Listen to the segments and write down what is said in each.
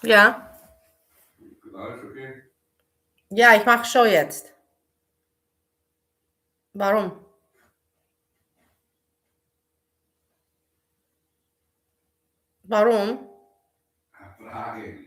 Ja, Alles okay? ja, ich mache Show jetzt. Warum? Warum? Frage.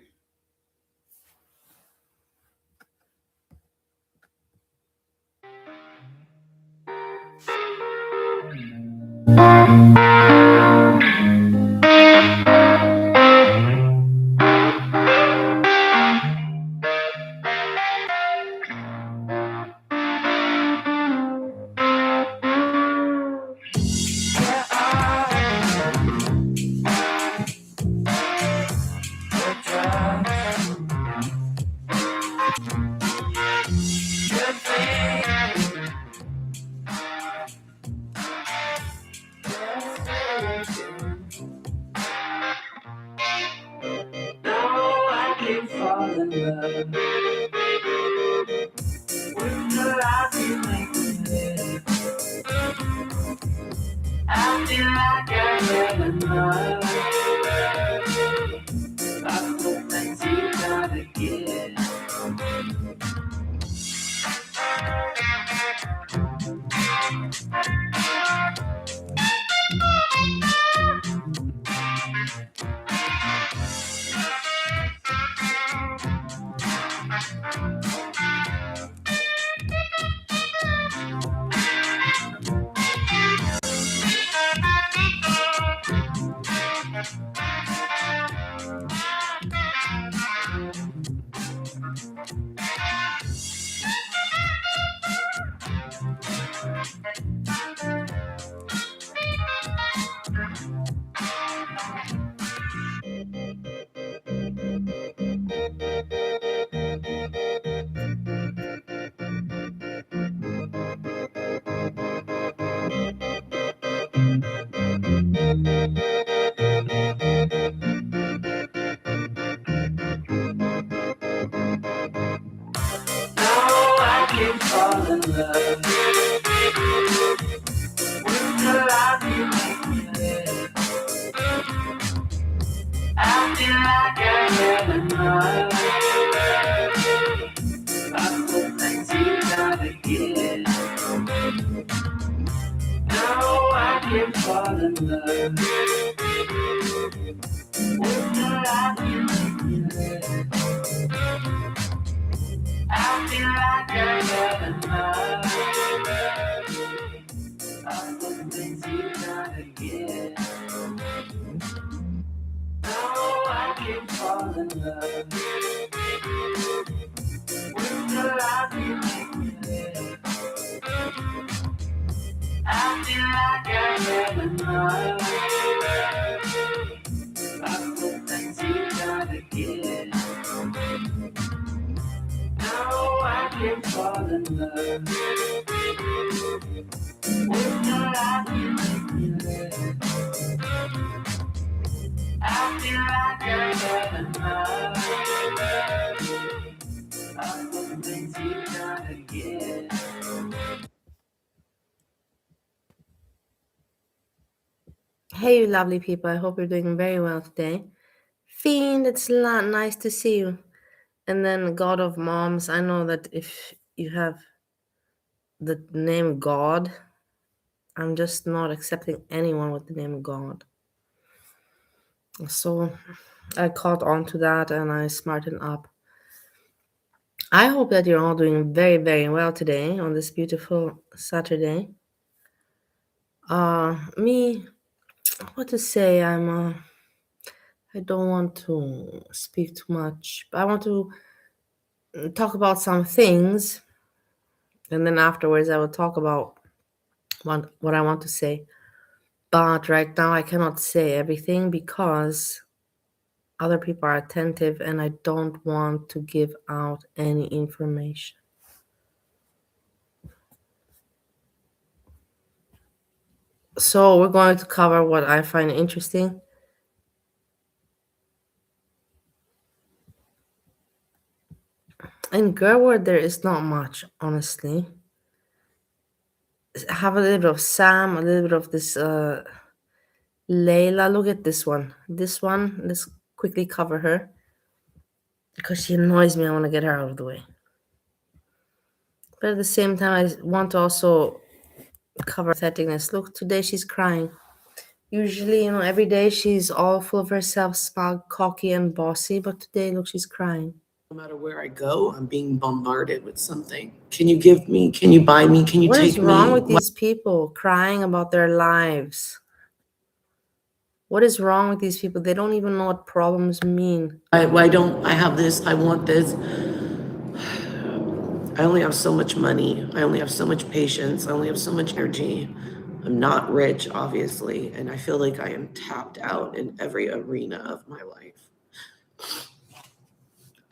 Hey, you lovely people. I hope you're doing very well today. Fiend, it's nice to see you. And then God of Moms, I know that if you have the name God, I'm just not accepting anyone with the name God. So I caught on to that and I smartened up. I hope that you're all doing very, very well today on this beautiful Saturday. Me, what to say? I don't want to speak too much, but I want to talk about some things, and then afterwards I will talk about what I want to say. But right now I cannot say everything because other people are attentive and I don't want to give out any information. So we're going to cover what I find interesting. In girl word there is not much, honestly. Have a little bit of Sam, a little bit of this Layla. Look at this one. This one, let's quickly cover her. because she annoys me. I want to get her out of the way. But at the same time, I want to also cover patheticness. Look, today she's crying. Usually, every day she's all full of herself, smug, cocky, and bossy. But today, look, she's crying. No matter where I go, I'm being bombarded with something. Can you give me? Can you buy me? Can you What take is wrong me? with these people crying about their lives? What is wrong with these people? They don't even know what problems mean. Why don't I have this? I want this. I only have so much money. I only have so much patience. I only have so much energy. I'm not rich, obviously, and I feel like I am tapped out in every arena of my life.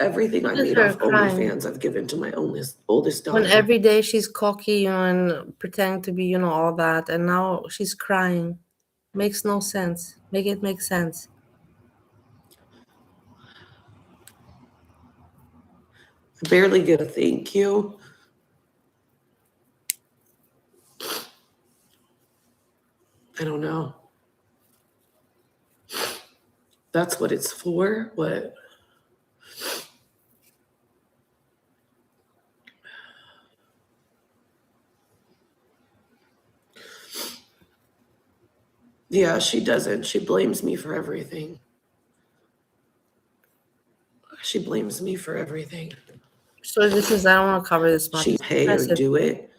Everything I Look at made her off crying. OnlyFans, I've given to my oldest When daughter. every day she's cocky, and pretending to be, all that, and now she's crying. Makes no sense. Make it make sense. I barely get a thank you. I don't know. That's what it's for? What? Yeah, she doesn't. She blames me for everything. She blames me for everything. So I don't want to cover this much. She It's pay or impressive. do it,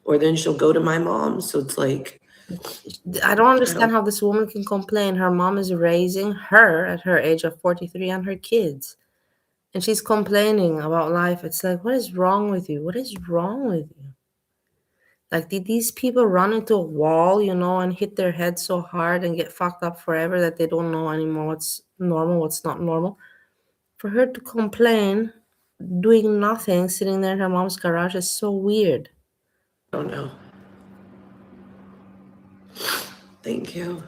or then she'll go to my mom. So it's like, I don't understand how this woman can complain. Her mom is raising her at her age of 43 and her kids. And she's complaining about life. It's like, what is wrong with you? What is wrong with you? Like, did these people run into a wall, and hit their head so hard and get fucked up forever that they don't know anymore what's normal, what's not normal? For her to complain, doing nothing, sitting there in her mom's garage is so weird. I don't know. Thank you.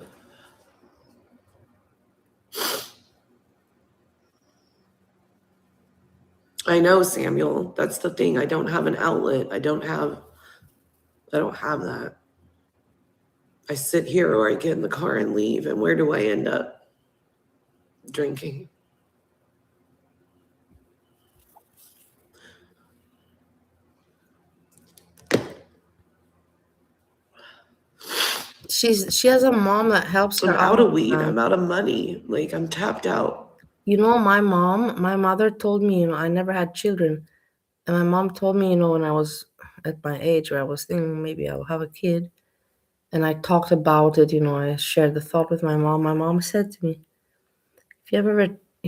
I know, Samuel. That's the thing. I don't have an outlet. I don't have that. I sit here or I get in the car and leave. And where do I end up? Drinking. She has a mom that helps her I'm out of all the weed. time. I'm out of money. Like, I'm tapped out. My mother told me, I never had children. And my mom told me, when I was at my age where I was thinking maybe I'll have a kid. And I talked about it, I shared the thought with my mom. My mom said to me, if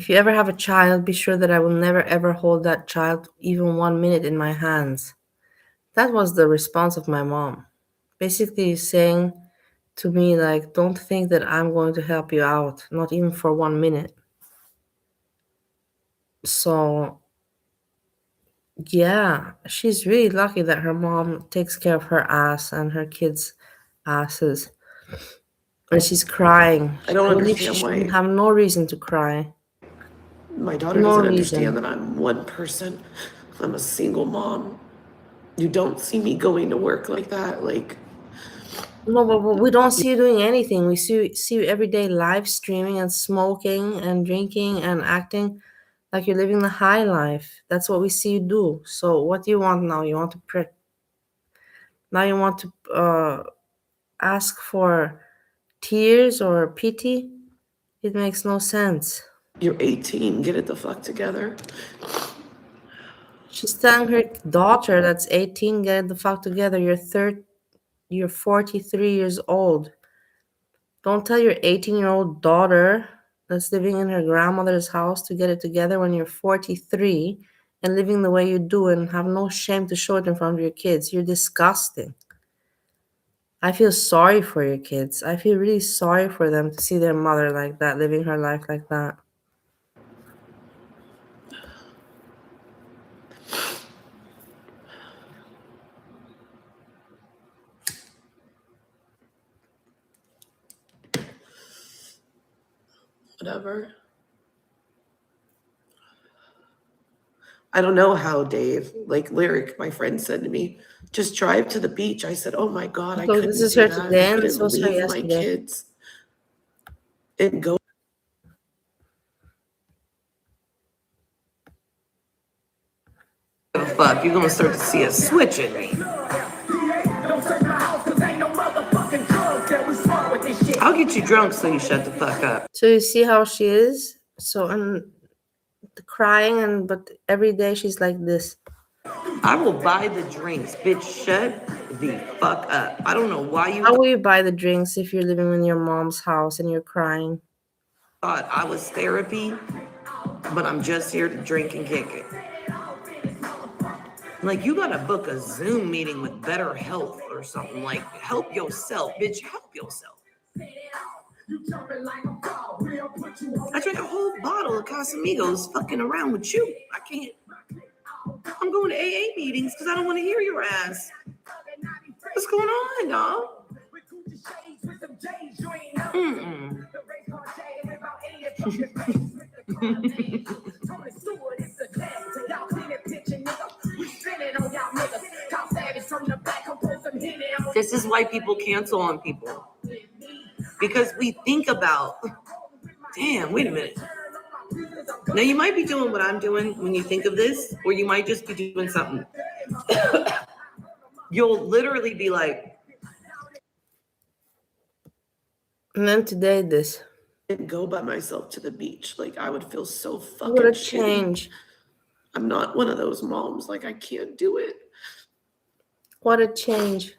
you ever have a child, be sure that I will never ever hold that child even 1 minute in my hands. That was the response of my mom. Basically saying to me, like, don't think that I'm going to help you out, not even for 1 minute. So yeah, she's really lucky that her mom takes care of her ass and her kids' asses. And she's crying. I don't I believe she understand shouldn't why have no reason to cry. my daughter No doesn't reason. understand that I'm one person. I'm a single mom. You don't see me going to work like that. Like, No, but we don't see you doing anything. We see you every day live streaming and smoking and drinking and acting like you're living the high life. That's what we see you do. So what do you want now? Now you want to ask for tears or pity? It makes no sense. you're 18. Get it the fuck together. She's telling her daughter that's 18, get the fuck together. You're 43 years old. Don't tell your 18-year-old daughter that's living in her grandmother's house to get it together when you're 43 and living the way you do and have no shame to show it in front of your kids. You're disgusting. I feel sorry for your kids. I feel really sorry for them to see their mother like that, living her life like that. Whatever. I don't know how, Dave. Like, Lyric, my friend said to me, just drive to the beach. I said, oh my God, I So this couldn't is do her that. I today and this couldn't was her leave my yesterday. kids and go. Fuck, you're gonna start to see a switch in me. I'll get you drunk so you shut the fuck up. So you see how she is? So, and the crying, but every day she's like this. I will buy the drinks, bitch. Shut the fuck up. I don't know why you How will you buy the drinks if you're living in your mom's house and you're crying? thought I was therapy, but I'm just here to drink and kick it. Like, you gotta book a Zoom meeting with Better Health or something. Like, help yourself, bitch. Help yourself. I drank a whole bottle of Casamigos fucking around with you. I can't. I'm going to AA meetings because I don't want to hear your ass. What's going on, dog? This is why people cancel on people. Because we think about, damn, wait a minute. Now, you might be doing what I'm doing when you think of this, or you might just be doing something. You'll literally be like, And then today, this. I didn't go by myself to the beach. Like, I would feel so fucking What a shitty. change. I'm not one of those moms. Like, I can't do it. What a change.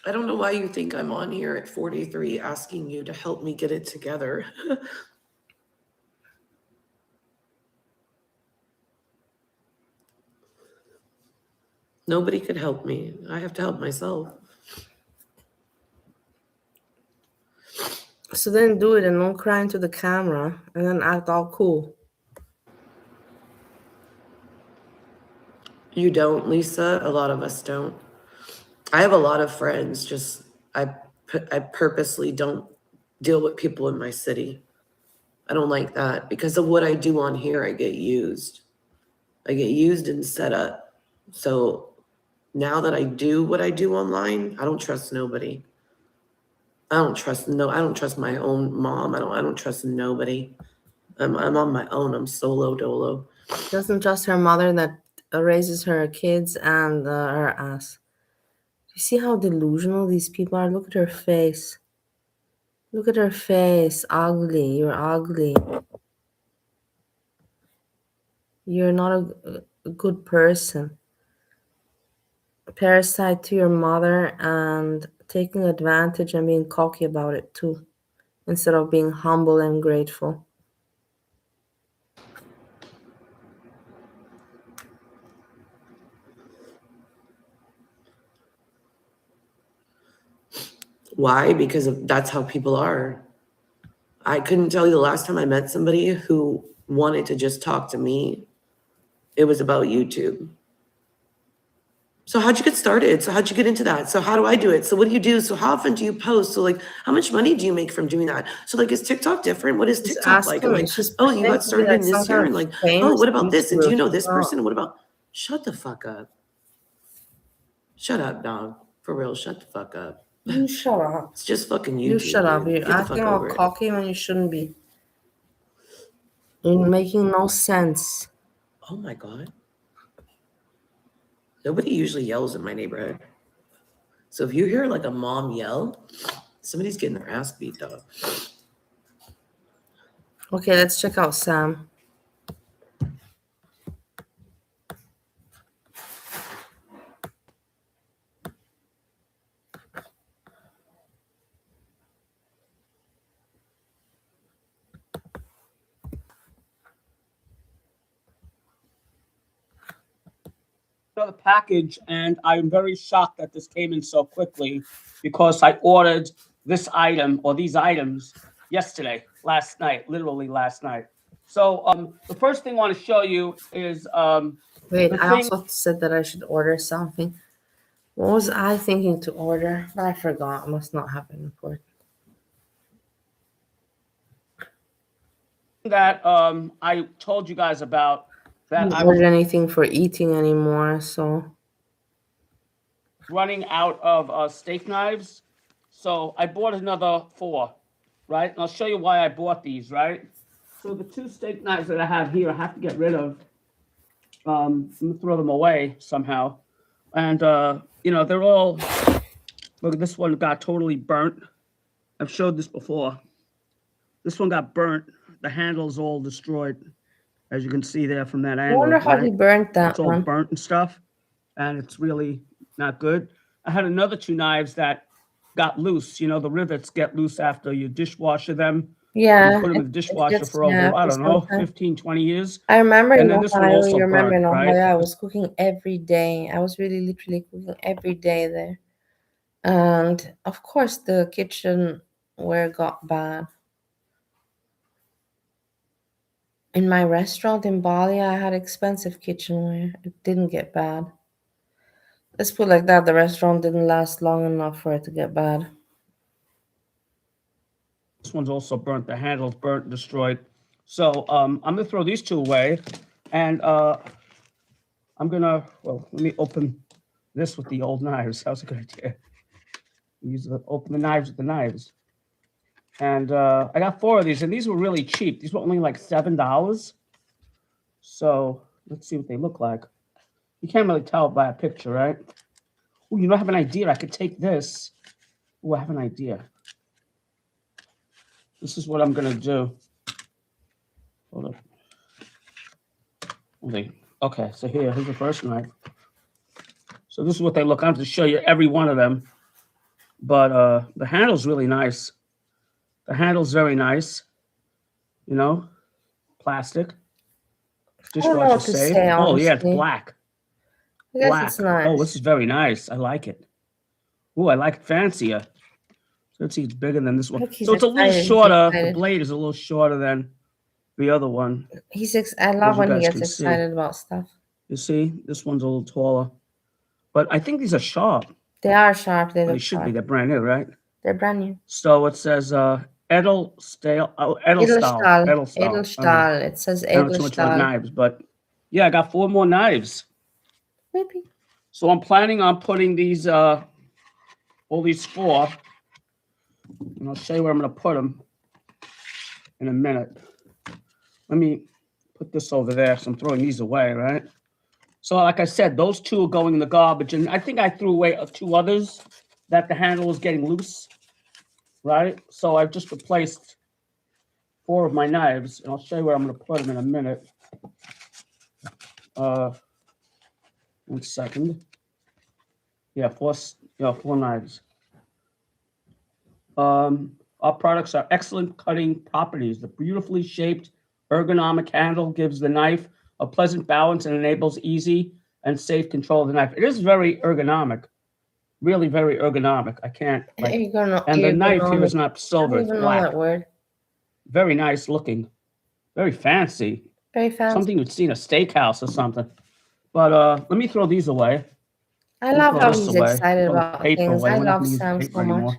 I don't know why you think I'm on here at 43 asking you to help me get it together. Nobody could help me. I have to help myself. So then do it and don't cry into the camera and then act all cool. You don't, Lisa. A lot of us don't. I have a lot of friends. Just I purposely don't deal with people in my city. I don't like that because of what I do on here. I get used. I get used and set up. So now that I do what I do online, I don't trust nobody. I don't trust my own mom. I don't trust nobody. I'm on my own. I'm solo dolo. Doesn't trust her mother that raises her kids and her ass. You see how delusional these people are? Look at her face. Look at her face. Ugly. You're ugly. You're not a good person. A parasite to your mother and taking advantage and being cocky about it too, instead of being humble and grateful. Why? Because that's how people are. I couldn't tell you the last time I met somebody who wanted to just talk to me. It was about YouTube. So how'd you get started? So how'd you get into that? So how do I do it? So what do you do? So how often do you post? So like, how much money do you make from doing that? So like, is TikTok different? What is TikTok like? I'm like, oh, you got started in this year. And like, oh, what about this? And do you know this person? And what about, shut the fuck up. Shut up, dog. For real, shut the fuck up. You shut up. It's just fucking YouTube. You shut up. Dude. You're acting all cocky when you shouldn't be. You're making no sense. Oh my God. Nobody usually yells in my neighborhood. So if you hear like a mom yell, somebody's getting their ass beat, dog. Okay, let's check out Sam. The package, and I'm very shocked that this came in so quickly because I ordered this item or these items yesterday, literally last night. So the first thing I want to show you is wait, I also said that I should order something. What was I thinking to order? But I forgot. It must not have been important. That I told you guys about. I don't order anything for eating anymore, so running out of steak knives. So I bought another 4, right? And I'll show you why I bought these, right? So the 2 steak knives that I have here, I have to get rid of. I'm gonna throw them away somehow. And you know, they're all, look, this one got totally burnt. I've showed this before. This one got burnt. The handle's all destroyed, as you can see there from that I angle. wonder how he right? burnt that It's all one. burnt and stuff, and it's really not good. I had another 2 knives that got loose. You know, the rivets get loose after you dishwasher them. Yeah, You put them in the dishwasher gets- for over, yeah, I for don't know, some time. 15, 20 years. I remember And in then this one Ohio, also you remember in burnt, Ohio, right? I was cooking every day. I was really literally cooking every day there. And of course, the kitchenware got bad. In my restaurant in Bali, I had expensive kitchenware. It didn't get bad. Let's put it like that, the restaurant didn't last long enough for it to get bad. This one's also burnt. The handle's burnt, destroyed. So I'm gonna throw these 2 away, and I'm gonna, well, let me open this with the old knives. How's a good idea? Open the knives with the knives. And I got 4 of these, and these were really cheap. These were only like $7. So let's see what they look like. You can't really tell by a picture, right? Oh, you know, I have an idea. I could take this. Oh, I have an idea. This is what I'm gonna do. Hold up. Okay, so here's the first knife. So this is what they look. I have to show you every one of them. But the handle's really nice. The handle's very nice. You know, plastic. I don't know Dishwasher what to safe. say, Oh yeah, it's honestly. black. I guess Black. it's nice. Oh, this is very nice. I like it. Oh, I like it fancier. So let's see, it's bigger than this one. Look, he's So it's a little excited, he's shorter. The excited. blade is a little shorter than the other one. I love you when he guys gets can see. excited about stuff. You see, this one's a little taller. But I think these are sharp. They are sharp. They Well, they look should be. sharp. They're brand new, right? They're brand new. So it says Edelstahl. Oh, Edelstahl. Edelstahl. Edelstahl. Edelstahl. It says I don't know too much about Edelstahl. knives, but yeah, I got 4 more knives. Maybe. So I'm planning on putting these, all these 4, and I'll show you where I'm going to put them in a minute. Let me put this over there. So I'm throwing these away, right? So like I said, those 2 are going in the garbage, and I think I threw away 2 others that the handle was getting loose, right? So I've just replaced 4 of my knives, and I'll show you where I'm going to put them in a minute. 1 second. Yeah, 4 knives. Our products are excellent cutting properties. The beautifully shaped ergonomic handle gives the knife a pleasant balance and enables easy and safe control of the knife. It is very ergonomic, really very ergonomic. I can't like, and the knife here is not silver, it's I don't even know that black. word. Very nice looking, very fancy. Very fancy. Something you'd see in a steakhouse or something. But let me throw these away. I love throw how this he's away. excited Throw the about paper things. away. I We're not love gonna use the Sam paper so much. anymore.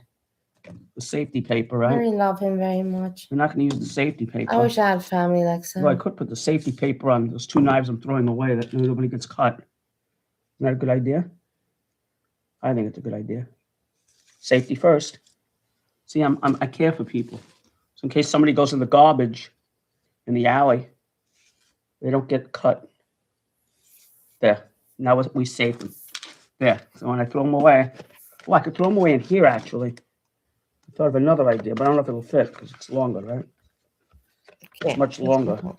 The safety paper, I right? really love him very much. We're not going to use the safety paper. I wish I had family like Well, I Sam. could put the safety paper on those 2 knives I'm throwing away that nobody gets cut. Isn't that a good idea? I think it's a good idea. Safety first. See, I care for people. So in case somebody goes in the garbage in the alley, they don't get cut. There. Now we save them. There. So when I throw them away, well, I could throw them away in here, actually. I thought of another idea, but I don't know if it'll fit because it's longer, right? Okay. Much longer. I don't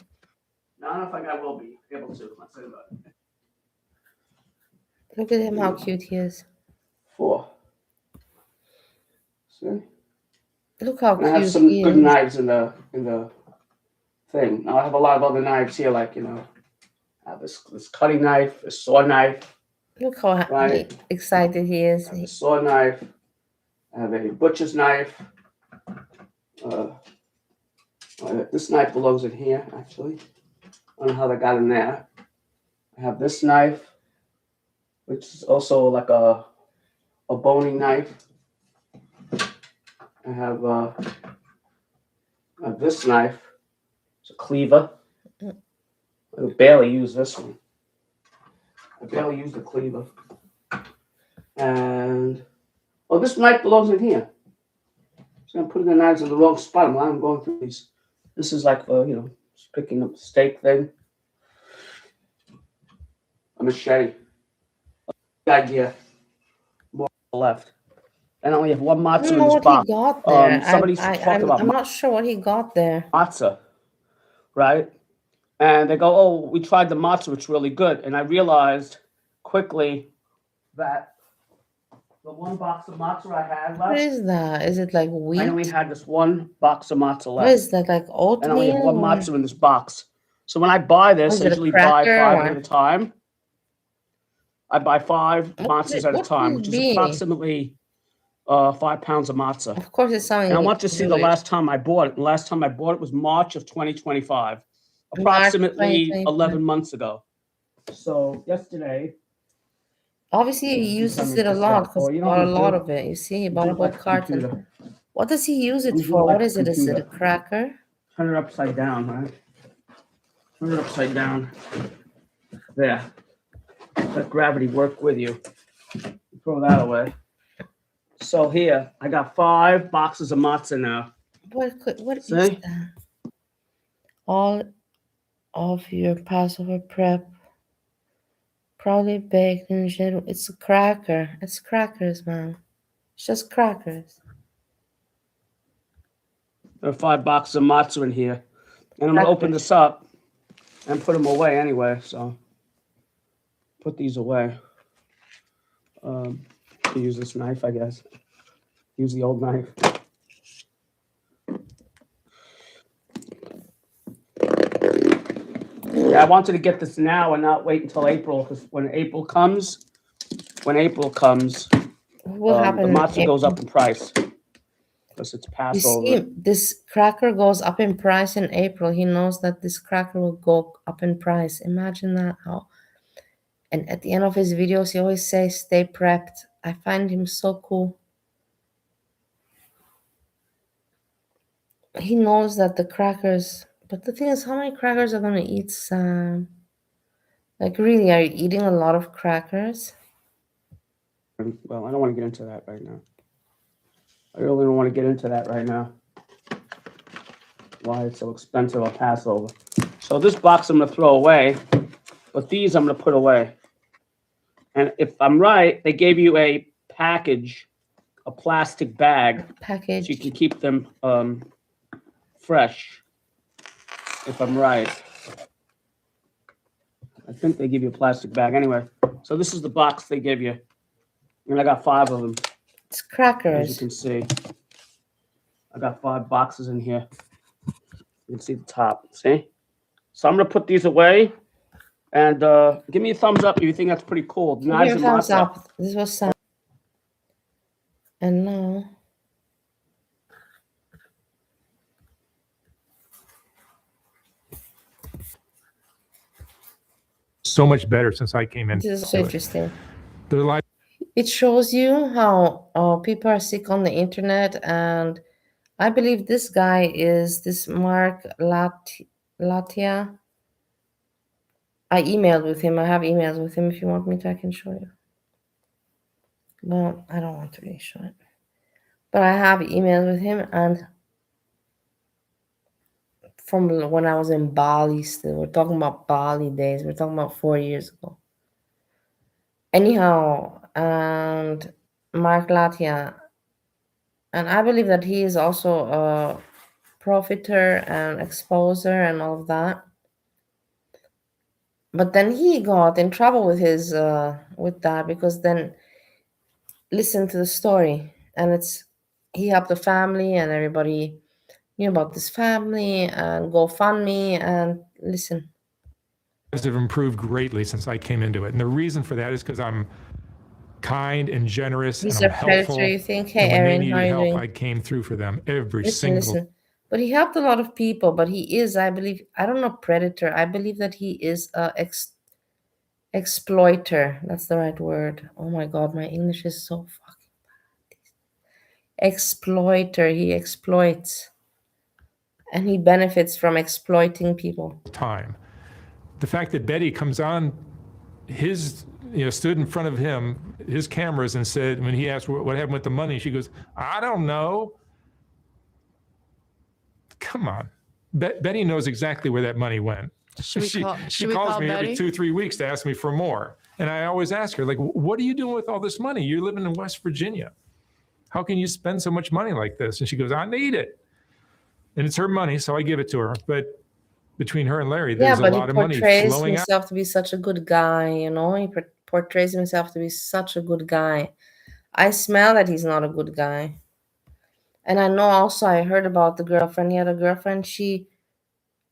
know if I will be able to. Let's say about it. Look at him, how cute he is. 4. See? Look how And I have cute some he good is. knives in the thing. Now I have a lot of other knives here, like I have this cutting knife, a saw knife, Look how Right. excited he is. I have a saw knife, I have a butcher's knife. This knife belongs in here, actually. I don't know how they got in there. I have this knife, which is also like a boning knife. I have this knife. It's a cleaver. I barely use this one. I barely use the cleaver. And this knife belongs in here. I'm putting the knives in the wrong spot. I'm going through these. This is like, just picking up a steak thing. A machete. The idea. More left. And I only have one I matzah don't in know this what box. he got there. Somebody talked about I'm not sure what he got there. matzah, right? And they go, oh, we tried the matzah, it's really good. And I realized quickly that the one box of matzah I had What left, is that? Is it like I wheat? only had this one box of matzah What left. is that, like And I only have oatmeal? one matzah in this box. So when I buy this, Is I it a usually buy cracker 5 or- at a time. I buy 5 What matzahs could at a it time, which is be? approximately 5 pounds of matzah. Of course, it's something. And I want to see the Jewish. last time I bought it. The last time I bought it was March of 2025, March approximately 2025. 11 months ago. So yesterday, Obviously, he uses it a lot because he bought a lot of it. You see, he bought a whole carton. What does he use it Let me do for? it like What is it? Is it a computer. cracker? Turn it upside down, right? Turn it upside down. There. Let gravity work with you. Throw that away. So here, I got 5 boxes of matzah now. What is See? that? All of your Passover prep. Proudly baked in general. It's a cracker. It's crackers, man. It's just crackers. There are 5 boxes of matzah in here. And I'm going to open this up and put them away anyway. So put these away. Use this knife, I guess. Use the old knife. Yeah, I wanted to get this now and not wait until April, because when April comes, What the happened? matzah goes up in price because it's You Passover. see, this cracker goes up in price in April. He knows that this cracker will go up in price. Imagine that. How? And at the end of his videos, he always says, "Stay prepped." I find him so cool. He knows that the crackers. But the thing is, how many crackers are gonna eat, Sam? Like, really, are you eating a lot of crackers? Well, I don't want to get into that right now. I really don't want to get into that right now. Why it's so expensive on Passover. So this box I'm going to throw away, but these I'm going to put away. And if I'm right, they gave you a package, a plastic bag, Package. so you can keep them fresh. If I'm right. I think they give you a plastic bag. Anyway, so this is the box they give you. And I got 5 of them. It's As you crackers. can see, I got 5 boxes in here. You can see the top. See? So I'm gonna put these away, and give me a thumbs up if you think that's pretty cool. Give Knives me a and thumbs matzah. up. This was Sam. And now. So much better since I came in. This is so interesting. Their life It shows you how people are sick on the internet, and I believe this guy is this Mark Latia. I emailed with him. I have emails with him. If you want me to, I can show you. Well, I don't want to really show it. But I have emails with him, and from when I was in Bali still. We're talking about Bali days. We're talking about 4 years ago. Anyhow, and Mark Latia, and I believe that he is also a profiter and exposer and all of that. But then he got in trouble with his with that, because then listen to the story, and it's he helped the family, and everybody knew about this family, and GoFundMe, and listen. have improved greatly since I came into it. And the reason for that is because I'm kind and generous He's and a I'm predator. helpful. You think, hey, And when they Erin, how needed are you help, doing? I came through for them every Listen. single. But he helped a lot of people. But he is, I believe, I don't know, predator. I believe that he is a exploiter. That's the right word. Oh my God, my English is so fucking bad. Exploiter. He exploits, and he benefits from exploiting people. time. The fact that Betty comes on his, stood in front of him, his cameras, and said, when he asked what happened with the money, she goes, I don't know. come on. Betty knows exactly where that money went. Should we call, She should we calls call me Betty? every 2-3 weeks to ask me for more. And I always ask her, like, what are you doing with all this money? You're living in West Virginia. How can you spend so much money like this? And she goes, I need it. And it's her money, so I give it to her. But between her and Larry, there's a lot of money he portrays flowing out. himself to be such a good guy, you know? He portrays himself to be such a good guy. I smell that he's not a good guy. And I know also I heard about the girlfriend. He had a girlfriend. She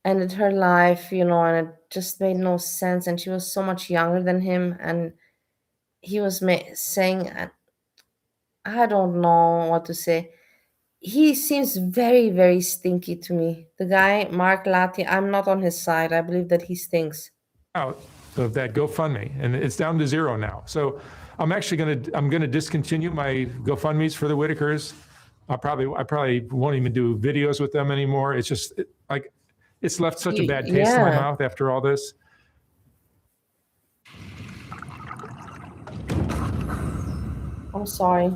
ended her life, you know, and it just made no sense. And she was so much younger than him. And he was saying, I don't know what to say. He seems very, very stinky to me. The guy, Mark Latti, I'm not on his side. I believe that he stinks. Out of that GoFundMe, and it's down to 0 now. So I'm actually gonna discontinue my GoFundMes for the Whitakers. I probably won't even do videos with them anymore. It's just it's left such a bad taste in my mouth after all this. I'm sorry.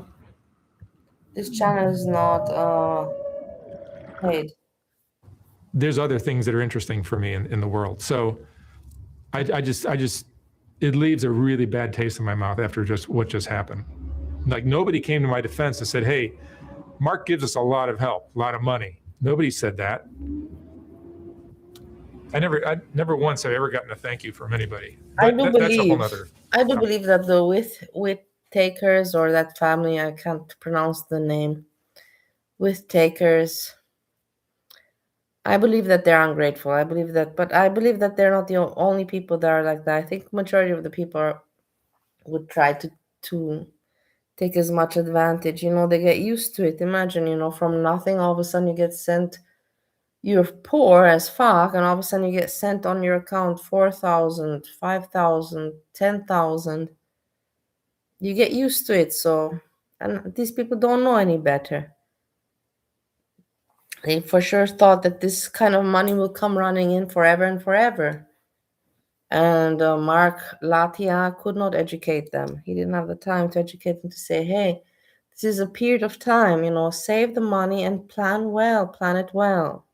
This channel is not paid. There's other things that are interesting for me in the world. So I just it leaves a really bad taste in my mouth after what just happened. Like, nobody came to my defense and said, hey, Mark gives us a lot of help, a lot of money. Nobody said that. I never once have ever gotten a thank you from anybody. I But do that's a whole believe nother. I do believe that the with takers, or that family, I can't pronounce the name, with takers, I believe that they're ungrateful. I believe that, but I believe that they're not the only people that are like that. I think majority of the people would try to take as much advantage. You know, they get used to it. Imagine, you know, from nothing, all of a sudden you get sent, you're poor as fuck, and all of a sudden you get sent on your account 4,000, 5,000, 10,000. You get used to it. So, and these people don't know any better. They for sure thought that this kind of money will come running in forever and forever. And Mark Latia could not educate them. He didn't have the time to educate them, to say, hey, this is a period of time, you know, save the money and plan it well.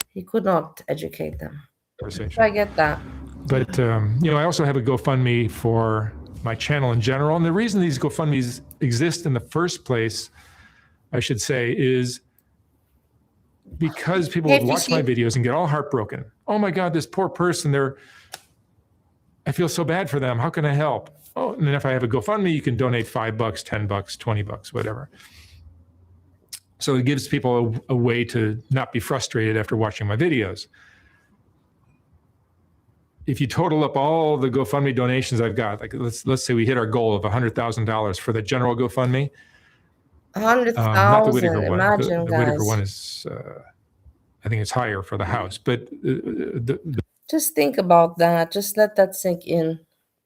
He could not educate them. So I get that. But, you know, I also have a GoFundMe for my channel in general. And the reason these GoFundMes exist in the first place, I should say, is because people would watch my videos and get all heartbroken. Oh my God, this poor person, I feel so bad for them. How can I help? Oh, and then if I have a GoFundMe, you can donate $5, $10, $20, whatever. So it gives people a way to not be frustrated after watching my videos. If you total up all the GoFundMe donations I've got, like let's say we hit our goal of $100,000 for the general GoFundMe. 100,000. Not the Whitaker one. Imagine, the guys. Whitaker one is, I think it's higher for the house. But just think about that. Just let that sink in.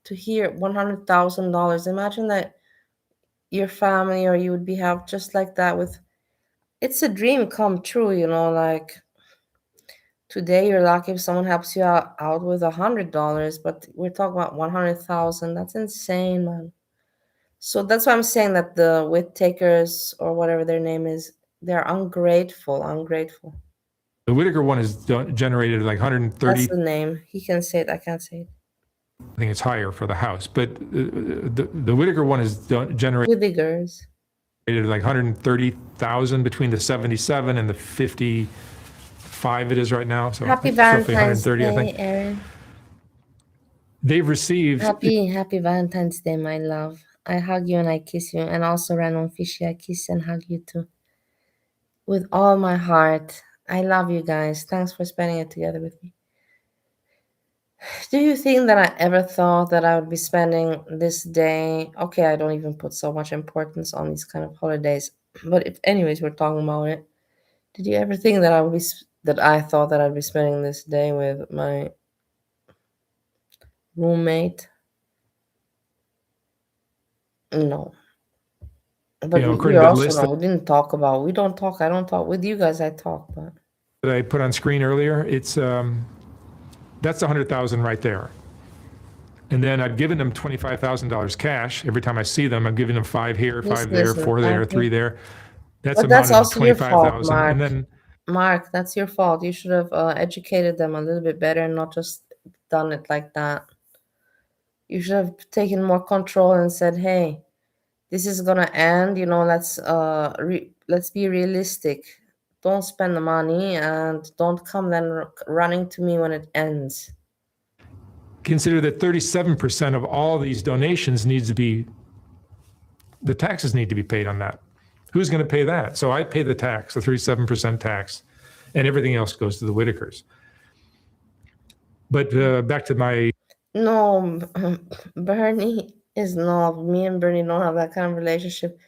To hear $100,000. Imagine that your family or you would have just like that with. It's a dream come true, you know, like today you're lucky if someone helps you out with $100, but we're talking about 100,000. That's insane, man. So that's why I'm saying that the with takers, or whatever their name is, they're ungrateful. the Whitaker one is generated like 130. That's the name. He can say it. I can't say it. I think it's higher for the house. But the Whitaker one is generated Whitakers. like 130,000 between the 77 and the 55 it is right now. So Happy roughly Valentine's 130, Day, I think. Aaron. They've received. Happy Valentine's Day, my love. I hug you and I kiss you. And also, Random Fishy, I kiss and hug you too. With all my heart. I love you guys. Thanks for spending it together with me. Do you think that I ever thought that I would be spending this day? Okay, I don't even put so much importance on these kind of holidays. But if anyways, we're talking about it. Did you ever think that I thought that I'd be spending this day with my roommate? No. But we also know we didn't talk about. We don't talk. I don't talk with you guys. I talk, but that I put on screen earlier. It's that's 100,000 right there. And then I've given them $25,000 cash every time I see them. I'm giving them 5 here, 5 there, 4 there, 3 there. That's but that's amounted also to your fault, 25,000. Mark. And then Mark, that's your fault. You should have educated them a little bit better and not just done it like that. You should have taken more control and said, "Hey, this is gonna end. You know, let's be realistic. Don't spend the money and don't come then running to me when it ends." Consider that 37% of all these donations needs to be, the taxes need to be paid on that. Who's going to pay that? So I pay the tax, the 37% tax, and everything else goes to the Whitakers. But back to my... No, Bernie is not. Me and Bernie don't have that kind of relationship.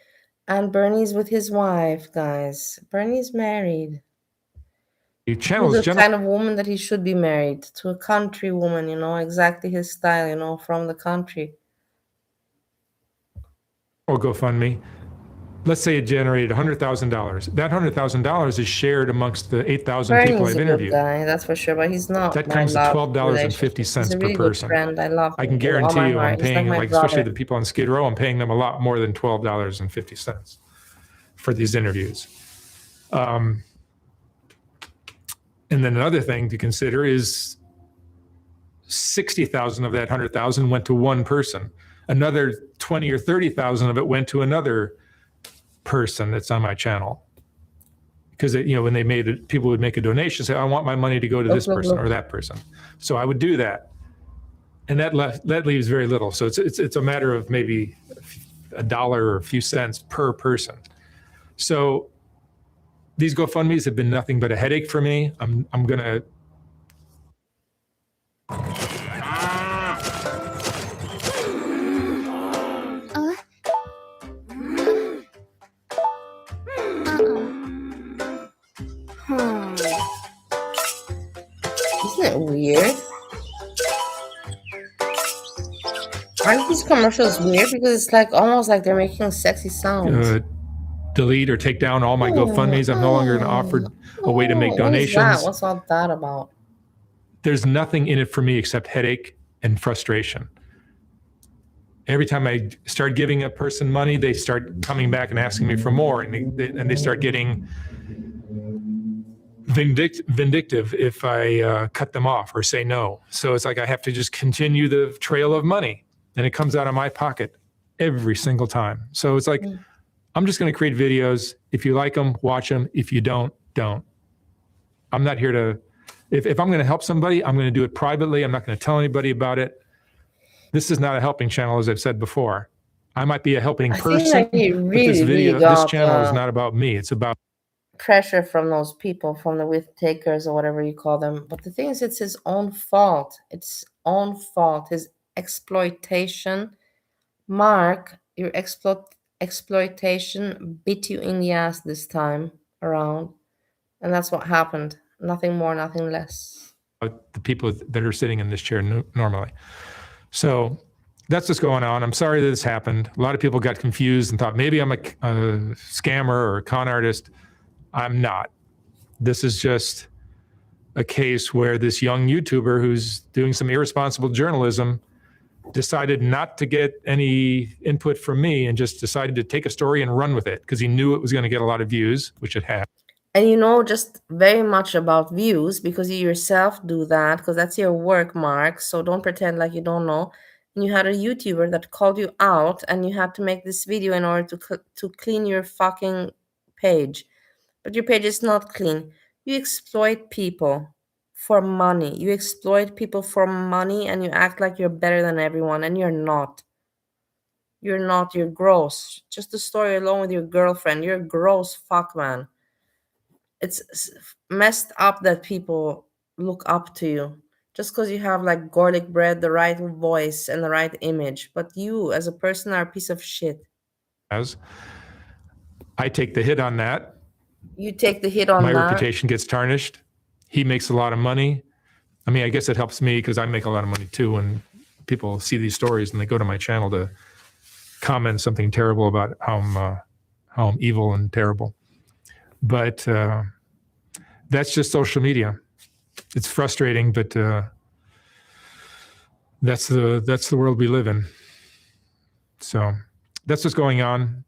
And Bernie's with his wife, guys. Bernie's married. channels, To the kind of woman that he should be married, to a country woman, you know, exactly his style, you know, from the country. Or GoFundMe. Let's say it generated $100,000. That $100,000 is shared amongst the 8,000 people Bernie's I've a good interviewed. guy, that's for sure, but he's not. That my comes to love $12.50 He's a per really good person. friend. I love I him can with all guarantee my you heart. I'm He's like paying, my like especially brother. the people on Skid Row, I'm paying them a lot more than $12.50 for these interviews. And then another thing to consider is 60,000 of that 100,000 went to one person. Another 20 or 30,000 of it went to another person that's on my channel. Because you know, when they made it, people would make a donation, say, "I want my money to go to this person or that person." So I would do that, and that leaves very little. So it's a matter of maybe $1 or a few cents per person. So these GoFundMes have been nothing but a headache for me. I'm gonna. Isn't it weird? Aren't these commercials weird? Because it's like almost like they're making sexy sounds. Delete or take down all my GoFundMes. I'm no longer going to offer a way to make donations. What is that? What's all that about? There's nothing in it for me except headache and frustration. Every time I start giving a person money, they start coming back and asking me for more, and they start getting vindictive if I cut them off or say no. So it's like I have to just continue the trail of money, and it comes out of my pocket every single time. So it's like, I'm just going to create videos. If you like them, watch them. If you don't, don't. I'm not here to, if I'm going to help somebody, I'm going to do it privately. I'm not going to tell anybody about it. This is not a helping channel, as I've said before. I might be a helping person, but this video, this channel is not about me. It's about pressure from those people, from the with takers or whatever you call them. But the thing is, it's his own fault. It's own fault. His exploitation. Mark, your exploitation bit you in the ass this time around. And that's what happened. Nothing more, nothing less. the people that are sitting in this chair normally. So that's what's going on. I'm sorry that this happened. A lot of people got confused and thought maybe I'm a scammer or a con artist. I'm not. This is just a case where this young YouTuber who's doing some irresponsible journalism decided not to get any input from me and just decided to take a story and run with it because he knew it was going to get a lot of views, which it had. And you know just very much about views because you yourself do that, because that's your work, Mark. So don't pretend like you don't know. And you had a YouTuber that called you out and you had to make this video in order to clean your fucking page. But your page is not clean. You exploit people for money. You exploit people for money and you act like you're better than everyone, and you're not. You're not. You're gross. Just the story alone with your girlfriend. You're a gross fuck, man. It's messed up that people look up to you just because you have like garlic bread, the right voice, and the right image. But you, as a person, are a piece of shit. As I take the hit on that. You take the hit on My that. reputation gets tarnished. He makes a lot of money. I mean, I guess it helps me because I make a lot of money too when people see these stories and they go to my channel to comment something terrible about how I'm evil and terrible. But that's just social media. It's frustrating, but that's the world we live in. So that's what's going on.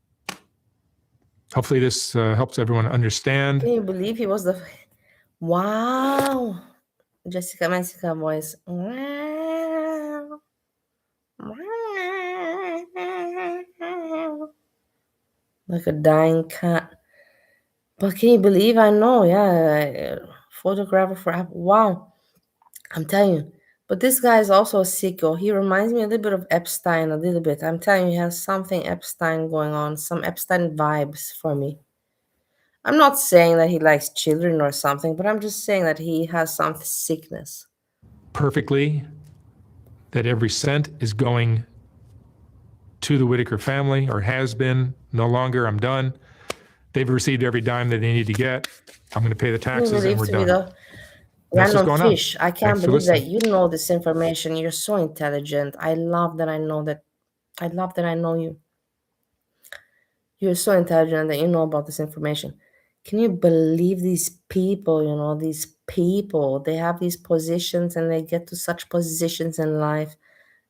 Hopefully this helps everyone understand. Can you believe he was the Wow. Jessica voice. Wow. Like a dying cat. But can you believe I know? Yeah, photographer for Apple. Wow. I'm telling you. But this guy is also a sicko. He reminds me a little bit of Epstein, a little bit. I'm telling you, he has something Epstein going on, some Epstein vibes for me. I'm not saying that he likes children or something, but I'm just saying that he has some sickness. Perfectly that every cent is going to the Whitaker family, or has been. No longer. I'm done. They've received every dime that they need to get. I'm going to pay the taxes and we're done. That's what's Random going fish. I can't Thanks for believe that listening. you know this information. You're so intelligent. I love that I know that. I love that I know you. You're so intelligent that you know about this information. Can you believe these people, these people, they have these positions and they get to such positions in life.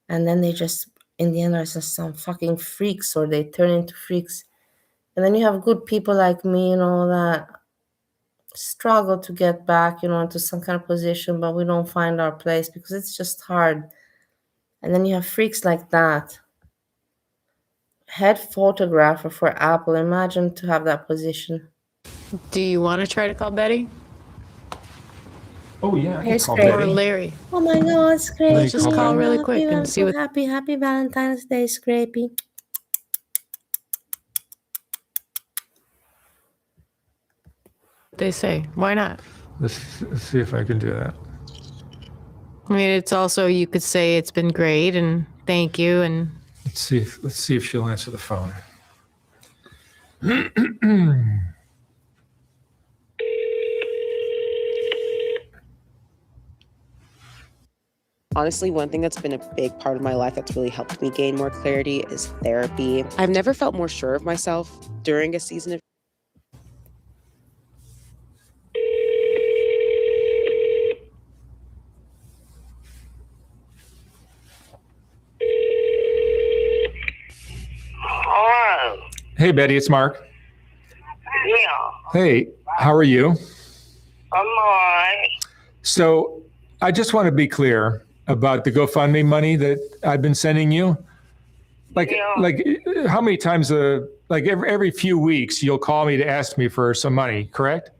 And then they just, in the end, are just some fucking freaks, or they turn into freaks. And then you have good people like me, that struggle to get back, into some kind of position, but we don't find our place because it's just hard. And then you have freaks like that. Head photographer for Apple. Imagine to have that position. Do you want to try to call Betty Oh, yeah. I Hey, can call Scrappy. or Betty. Larry? Oh my God, Scrapey. Let's just call really quick and see what- Happy Valentine's Day, Scrapey. They say, why not? Let's see if I can do that. I mean, it's also, you could say it's been great and thank you. And Let's see if she'll answer the phone. Honestly, one thing that's been a big part of my life that's really helped me gain more clarity is therapy. I've never felt more sure of myself during a season of Hello. Hey, Betty, it's Mark. Yeah, Hey, how are you? I'm alright. So I just want to be clear about the GoFundMe money that I've been sending you. Like how many times like every few weeks you'll call me to ask me for some money, correct?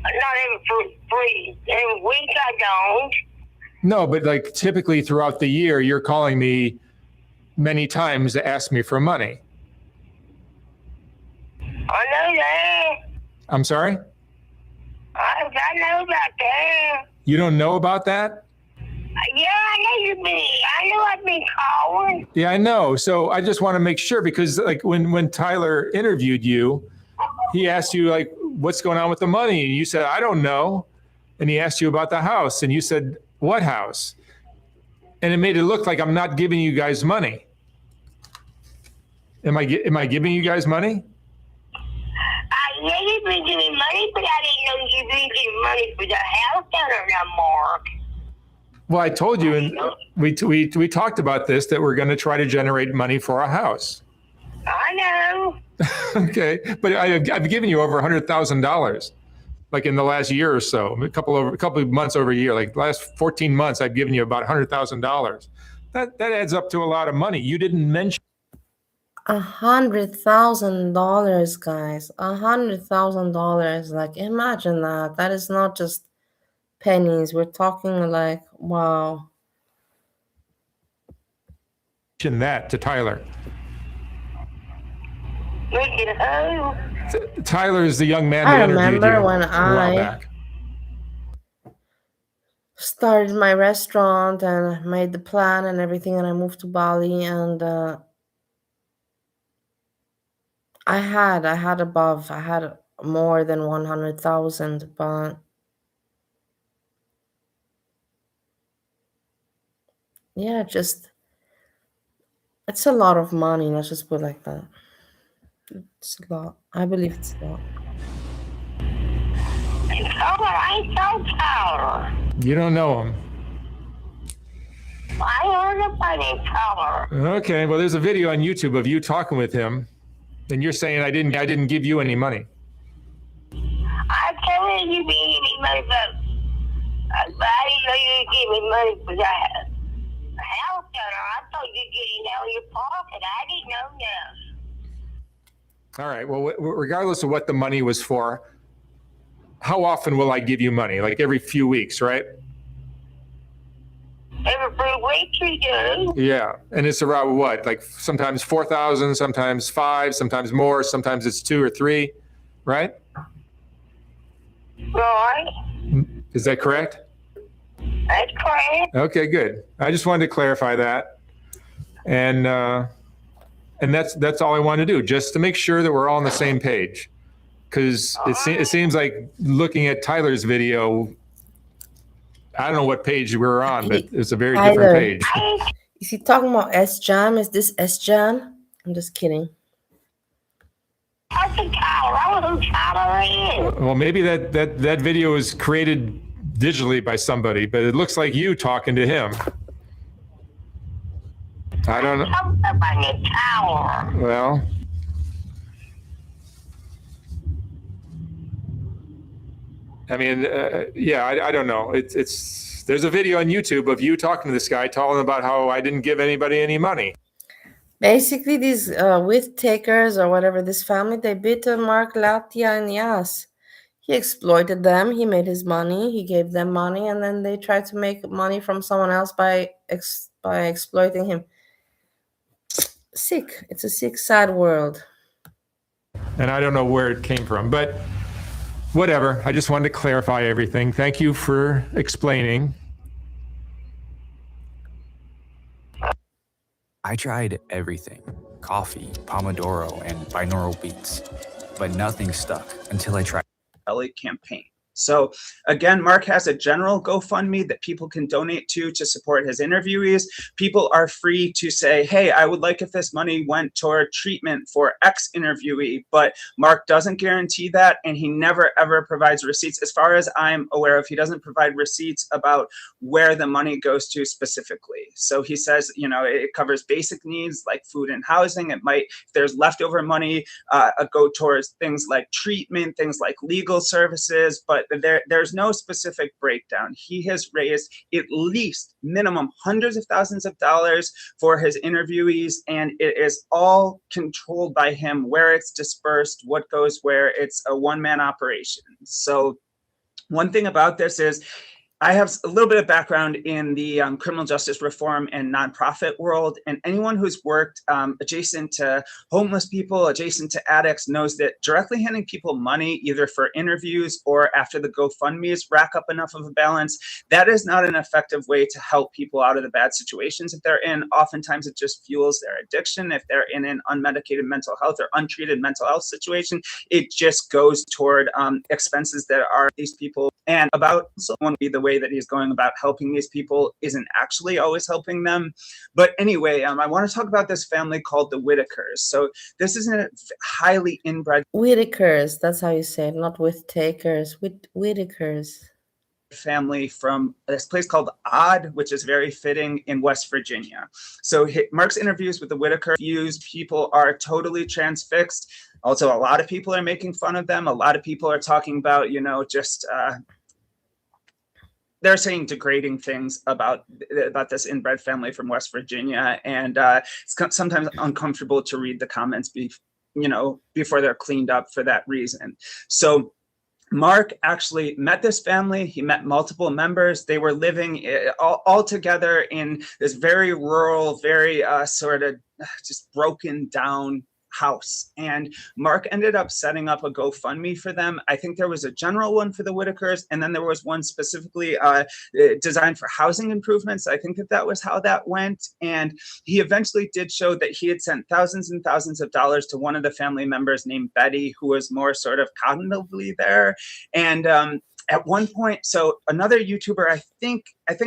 Not every week I don't. No, but like typically throughout the year, you're calling me many times to ask me for money. I know that. I'm sorry? I know about that. You don't know about that? Yeah, I know I've been calling. Yeah, I know. So I just want to make sure, because like when Tyler interviewed you, he asked you like, what's going on with the money? And you said, I don't know. And he asked you about the house and you said, what house? And it made it look like I'm not giving you guys money. Am I giving you guys money? Yeah, you've been giving money, but I didn't know you've been giving money for the house down there now, Mark. Well, I told you, and we talked about this, that we're going to try to generate money for a house. I know. Okay, but I've given you over $100,000, like in the last year or so, a couple of months over a year, like the last 14 months, I've given you about $100,000. That adds up to a lot of money. You didn't mention. $100,000, guys. $100,000. Like, imagine that. That is not just pennies. We're talking like, wow. That to Tyler. Look at who? Tyler is the young man I that interviewed remember you when a while I back. started my restaurant and made the plan and everything, and I moved to Bali, and I had more than 100,000, but yeah, it's a lot of money. Let's just put it like that. It's a lot. I believe it's a lot. I ain't so Tyler. You don't know him. I heard about it, Tyler. Okay, well, there's a video on YouTube of you talking with him, and you're saying I didn't give you any money. I told long have you been giving me money for? But I didn't know you would give me money for that. A house owner, I thought you were getting out of your pocket. I didn't know that. All right. Well, regardless of what the money was for, how often will I give you money? Like every few weeks, right? Every 3 weeks you do. Yeah. And it's around what? Like sometimes 4,000, sometimes 5, sometimes more, sometimes it's 2 or 3, right? Right. Is that correct? That's correct. Okay, good. I just wanted to clarify that. And that's all I wanted to do, just to make sure that we're all on the same page. Because it seems like looking at Tyler's video, I don't know what page we were on, but it's a very different page. Is he talking about S-Jam? Is this S-Jam? I'm just kidding. That's a Tyler. I don't know who Tyler is. Well, maybe that video was created digitally by somebody, but it looks like you talking to him. I don't know. Talking about the tower. Well, I mean, yeah, I don't know. It's there's a video on YouTube of you talking to this guy, telling about how I didn't give anybody any money. Basically, these with takers or whatever, this family, they bit Mark Latia in the ass. He exploited them. He made his money. He gave them money, and then they tried to make money from someone else by exploiting him. Sick. It's a sick, sad world. And I don't know where it came from, but whatever. I just wanted to clarify everything. Thank you for explaining. I tried everything, coffee, Pomodoro, and binaural beats, but nothing stuck until I tried campaign. So again, Mark has a general GoFundMe that people can donate to support his interviewees. People are free to say, hey, I would like if this money went toward treatment for X interviewee, but Mark doesn't guarantee that, and he never ever provides receipts. As far as I'm aware of, he doesn't provide receipts about where the money goes to specifically. So he says, you know, it covers basic needs like food and housing. It might, if there's leftover money, go towards things like treatment, things like legal services, but there's no specific breakdown. He has raised at least minimum hundreds of thousands of dollars for his interviewees, and it is all controlled by him, where it's dispersed, what goes where. It's a one-man operation. So one thing about this is I have a little bit of background in the criminal justice reform and nonprofit world, and anyone who's worked adjacent to homeless people, adjacent to addicts, knows that directly handing people money, either for interviews or after the GoFundMes rack up enough of a balance, that is not an effective way to help people out of the bad situations that they're in. Oftentimes it just fuels their addiction. If they're in an unmedicated mental health or untreated mental health situation, it just goes toward expenses that are these people. And about someone be the way that he's going about helping these people isn't actually always helping them. But anyway, I want to talk about this family called the Whitakers. So this is a highly inbred Whitakers, that's how you say it, not with takers, Whitakers. Family from this place called Odd, which is very fitting, in West Virginia. So Mark's interviews with the Whitaker people are totally transfixed. Also, a lot of people are making fun of them. A lot of people are talking about, you know, just they're saying degrading things about this inbred family from West Virginia, and it's sometimes uncomfortable to read the comments before they're cleaned up for that reason. So Mark actually met this family. He met multiple members. They were living all together in this very rural, very sort of just broken down house. And Mark ended up setting up a GoFundMe for them. I think there was a general one for the Whitakers, and then there was one specifically designed for housing improvements. I think that was how that went. And he eventually did show that he had sent thousands and thousands of dollars to one of the family members named Betty, who was more sort of cognitively there. And at one point, so another YouTuber, I think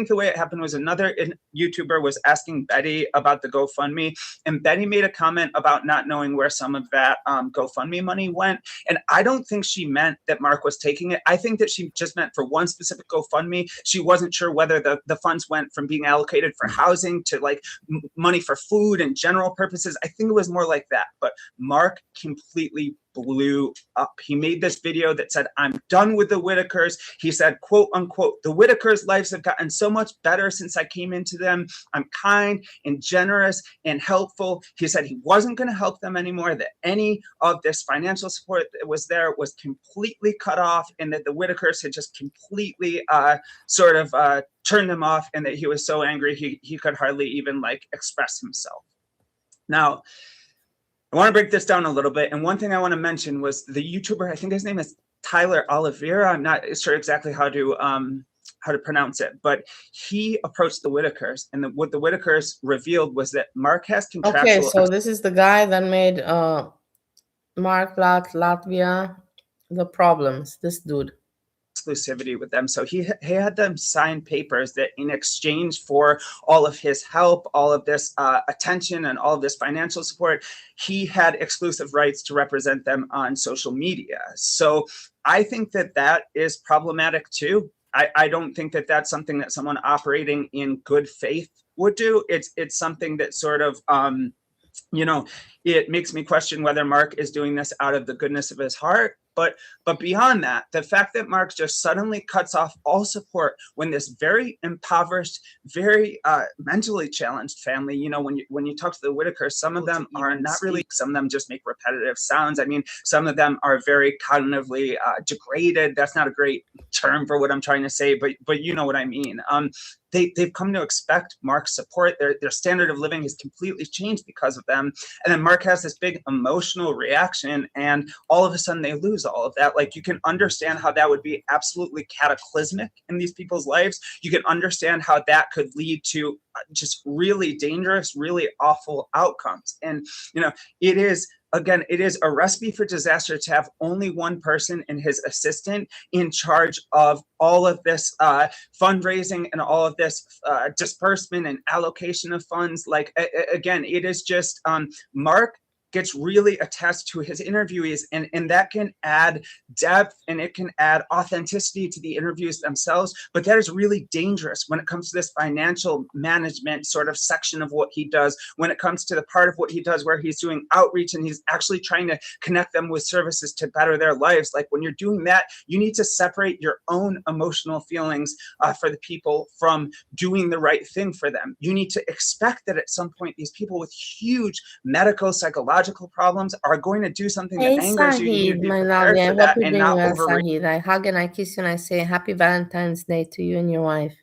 the way it happened was another YouTuber was asking Betty about the GoFundMe, and Betty made a comment about not knowing where some of that GoFundMe money went. And I don't think she meant that Mark was taking it. I think that she just meant for one specific GoFundMe. She wasn't sure whether the funds went from being allocated for housing to like money for food and general purposes. I think it was more like that. But Mark completely blew up. He made this video that said, "I'm done with the Whitakers." He said, quote unquote, "The Whitakers' lives have gotten so much better since I came into them. I'm kind and generous and helpful." He said he wasn't going to help them anymore, that any of this financial support that was there was completely cut off, and that the Whitakers had just completely turned them off, and that he was so angry he could hardly even like express himself. Now, I want to break this down a little bit, and one thing I want to mention was the YouTuber, I think his name is Tyler Oliveira. I'm not sure exactly how to pronounce it, but he approached the Whitakers, and what the Whitakers revealed was that Mark has contractual. Okay, so this is the guy that made Mark Latvia the problems. This dude. Exclusivity with them. So he had them sign papers that in exchange for all of his help, all of this attention, and all of this financial support, he had exclusive rights to represent them on social media. So I think that that is problematic too. I don't think that that's something that someone operating in good faith would do. It's something that sort of it makes me question whether Mark is doing this out of the goodness of his heart. But beyond that, the fact that Mark just suddenly cuts off all support when this very impoverished, very mentally challenged family, when you talk to the Whitakers, some of them are not really, some of them just make repetitive sounds. I mean, some of them are very cognitively degraded. That's not a great term for what I'm trying to say, but you know what I mean. They've come to expect Mark's support. Their standard of living has completely changed because of them. And then Mark has this big emotional reaction, and all of a sudden they lose all of that. Like, you can understand how that would be absolutely cataclysmic in these people's lives. You can understand how that could lead to just really dangerous, really awful outcomes. And, it is a recipe for disaster to have only one person and his assistant in charge of all of this fundraising and all of this disbursement and allocation of funds. Like, again, it is just Mark gets really attached to his interviewees, and that can add depth and it can add authenticity to the interviews themselves. But that is really dangerous when it comes to this financial management sort of section of what he does, when it comes to the part of what he does where he's doing outreach and he's actually trying to connect them with services to better their lives. Like, when you're doing that, you need to separate your own emotional feelings for the people from doing the right thing for them. You need to expect that at some point these people with huge medical, psychological problems are going to do something that angers you. You need to be prepared for that and not overreact. I hug and I kiss you and I say Happy Valentine's Day to you and your wife.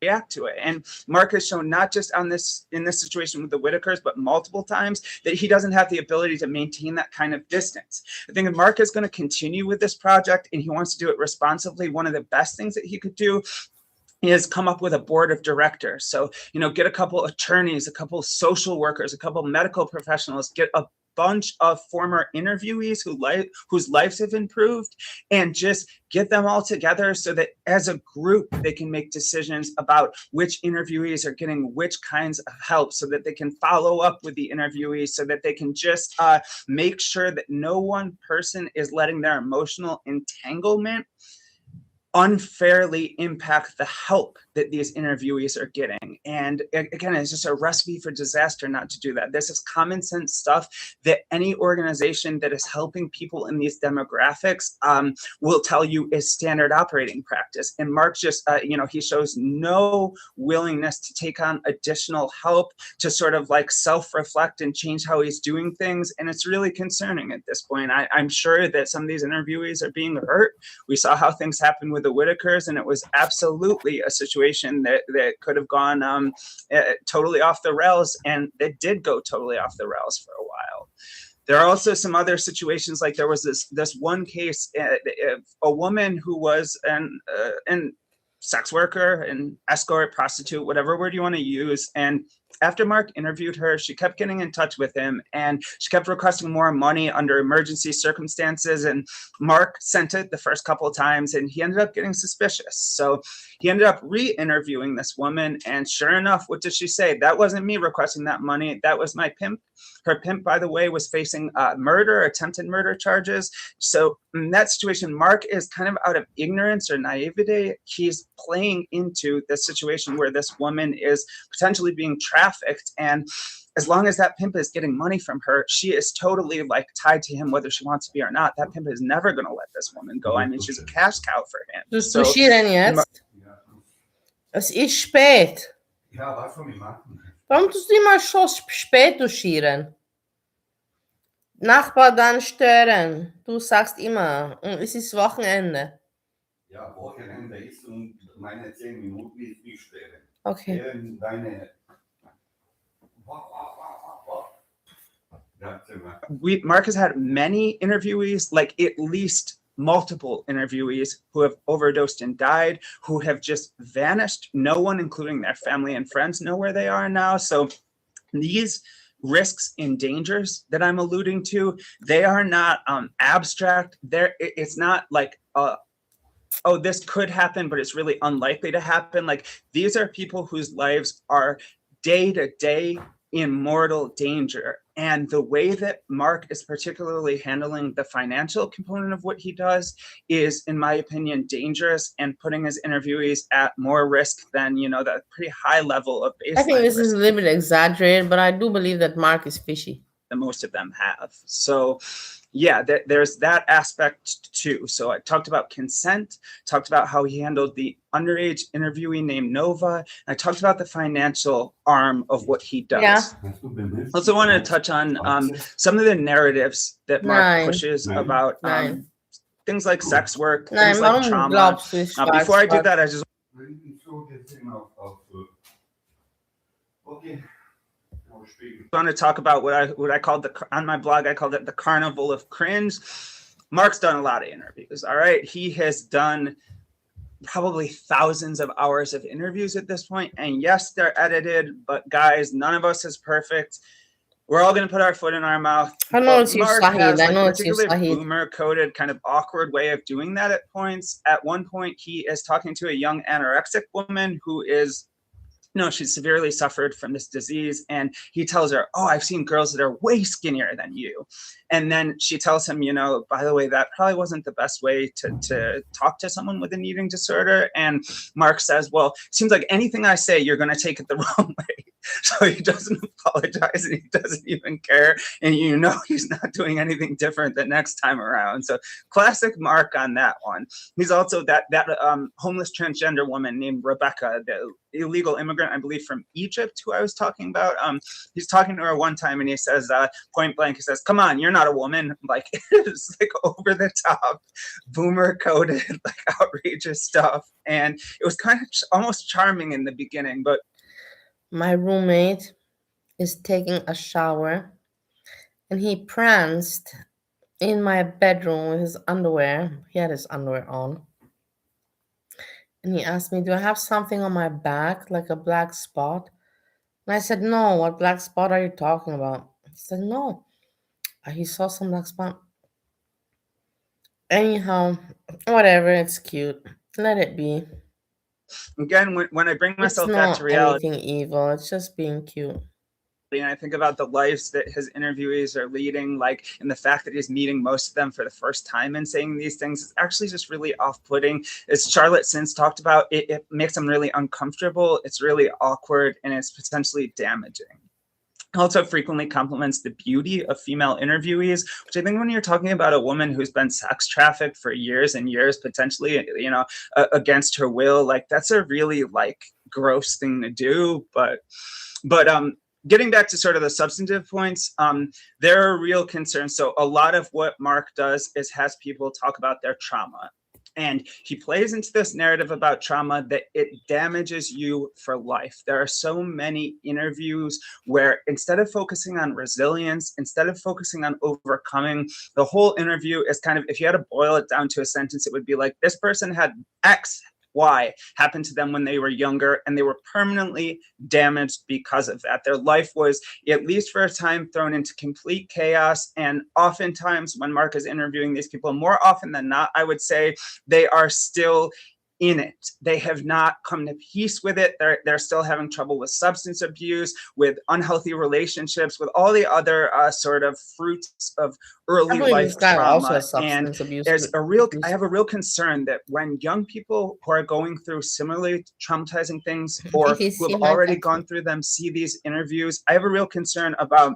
React to it. And Mark has shown, not just in this situation with the Whitakers, but multiple times, that he doesn't have the ability to maintain that kind of distance. I think if Mark is going to continue with this project and he wants to do it responsibly, one of the best things that he could do is come up with a board of directors. So, get a couple attorneys, a couple social workers, a couple medical professionals, get a bunch of former interviewees whose lives have improved, and just get them all together so that as a group they can make decisions about which interviewees are getting which kinds of help, so that they can follow up with the interviewees, so that they can just make sure that no one person is letting their emotional entanglement unfairly impact the help that these interviewees are getting. And again, it's just a recipe for disaster not to do that. This is common sense stuff that any organization that is helping people in these demographics will tell you is standard operating practice. And Mark just, he shows no willingness to take on additional help, to sort of like self-reflect and change how he's doing things. And it's really concerning at this point. I'm sure that some of these interviewees are being hurt. We saw how things happened with the Whitakers, and it was absolutely a situation that could have gone totally off the rails, and it did go totally off the rails for a while. There are also some other situations, like there was this one case, a woman who was an sex worker, an escort, prostitute, whatever word you want to use, and after Mark interviewed her, she kept getting in touch with him, and she kept requesting more money under emergency circumstances. And Mark sent it the first couple of times, and he ended up getting suspicious. So he ended up re-interviewing this woman. And sure enough, what did she say? That wasn't me requesting that money. That was my pimp. Her pimp, by the way, was facing attempted murder charges. So in that situation, Mark is kind of out of ignorance or naivete. He's playing into the situation where this woman is potentially being trafficked. And as long as that pimp is getting money from her, she is totally like tied to him, whether she wants to be or not. That pimp is never going to let this woman go. I mean, she's a cash cow for him. Tust du schieren jetzt? Es ist spät. Ja, was soll ich machen? Warum tust du immer so spät schieren? Nachbar dann stören. Du sagst immer, es ist Wochenende. Ja, Wochenende ist und meine 10 Minuten ist nicht stören. Okay. Während deine... Mark has had many interviewees, like at least multiple interviewees who have overdosed and died, who have just vanished. No one, including their family and friends, know where they are now. So these risks and dangers that I'm alluding to, they are not abstract. It's not like, oh, this could happen, but it's really unlikely to happen. Like, these are people whose lives are day to day in mortal danger. And the way that Mark is particularly handling the financial component of what he does is, in my opinion, dangerous and putting his interviewees at more risk than, you know, that pretty high level of baseline. I think this is risk a little bit exaggerated, but I do believe that Mark is fishy. that most of them have. So yeah, there's that aspect too. So I talked about consent, talked about how he handled the underage interviewee named Nova. And I talked about the financial arm of what he does. Yeah. Also wanted to touch on some of the narratives that Mark pushes about things like sex work, things like trauma. Before I do that, I just want to talk about what I called on my blog, I called it the carnival of cringe. Mark's done a lot of interviews. All right. He has done probably thousands of hours of interviews at this point. And yes, they're edited, but guys, none of us is perfect. We're all going to put our foot in our mouth. I know it's you, Mark Sahid. has I like know a it's you, particularly Sahid. boomer-coded, kind of awkward way of doing that at points. At one point, he is talking to a young anorexic woman who is, she's severely suffered from this disease. And he tells her, oh, I've seen girls that are way skinnier than you. And then she tells him, by the way, that probably wasn't the best way to talk to someone with an eating disorder. And Mark says, well, it seems like anything I say, you're going to take it the wrong way. So he doesn't apologize and he doesn't even care. And he's not doing anything different the next time around. So classic Mark on that one. He's also that homeless transgender woman named Rebecca, the illegal immigrant, I believe, from Egypt, who I was talking about. He's talking to her one time and he says, point blank, he says, come on, you're not a woman. Like, it's like over the top, boomer coded, like outrageous stuff. And it was kind of almost charming in the beginning, but my roommate is taking a shower and he pranced in my bedroom with his underwear. He had his underwear on. And he asked me, do I have something on my back, like a black spot? And I said, no, what black spot are you talking about? He said, no. He saw some black spot. Anyhow, whatever, it's cute. Let it be. Again, when I bring myself It's back not to reality, anything evil. It's just being cute. and I think about the lives that his interviewees are leading, like, and the fact that he's meeting most of them for the first time and saying these things is actually just really off-putting. As Charlotte since talked about, it makes him really uncomfortable. It's really awkward and it's potentially damaging. Also frequently compliments the beauty of female interviewees, which I think when you're talking about a woman who's been sex trafficked for years and years, potentially, against her will, like, that's a really like gross thing to do. But getting back to sort of the substantive points, there are real concerns. So a lot of what Mark does is has people talk about their trauma. And he plays into this narrative about trauma that it damages you for life. There are so many interviews where instead of focusing on resilience, instead of focusing on overcoming, the whole interview is kind of, if you had to boil it down to a sentence, it would be like, this person had X, Y happened to them when they were younger, and they were permanently damaged because of that. Their life was, at least for a time, thrown into complete chaos. And oftentimes when Mark is interviewing these people, more often than not, I would say they are still in it. They have not come to peace with it. They're still having trouble with substance abuse, with unhealthy relationships, with all the other sort of fruits of early life this guy also has trauma. And substance abuse. I have a real concern that when young people who are going through similarly traumatizing things or who have already gone through them see these interviews, I have a real concern about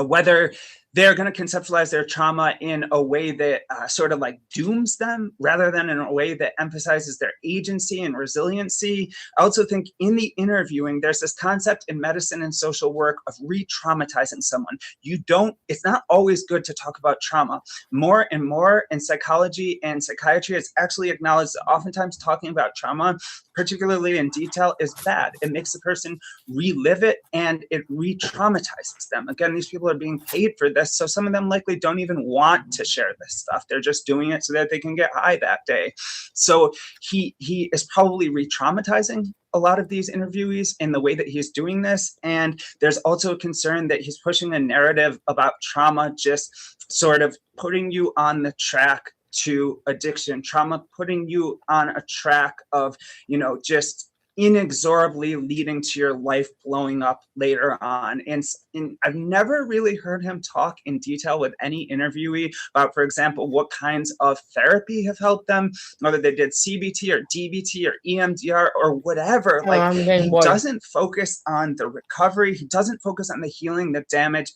whether they're going to conceptualize their trauma in a way that sort of like dooms them rather than in a way that emphasizes their agency and resiliency. I also think in the interviewing, there's this concept in medicine and social work of re-traumatizing someone. It's not always good to talk about trauma. More and more in psychology and psychiatry, it's actually acknowledged that oftentimes talking about trauma, particularly in detail, is bad. It makes the person relive it and it re-traumatizes them. Again, these people are being paid for this, so some of them likely don't even want to share this stuff. They're just doing it so that they can get high that day. So he is probably re-traumatizing a lot of these interviewees in the way that he's doing this. And there's also a concern that he's pushing a narrative about trauma, just sort of putting you on the track to addiction, trauma putting you on a track of, just inexorably leading to your life blowing up later on. And I've never really heard him talk in detail with any interviewee about, for example, what kinds of therapy have helped them, whether they did CBT or DBT or EMDR or whatever. He doesn't focus on the recovery. He doesn't focus on the healing, the damage.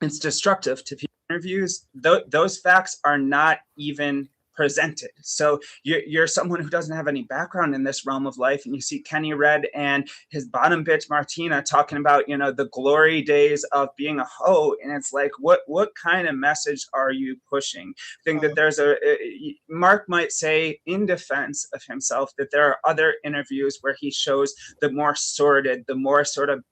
It's destructive to interviews. Those facts are not even presented. So you're someone who doesn't have any background in this realm of life, and you see Kenny Red and his bottom bitch Martina talking about, the glory days of being a hoe, and it's like, what kind of message are you pushing? I think that there's Mark might say in defense of himself that there are other interviews where he shows the more sordid, the more sort of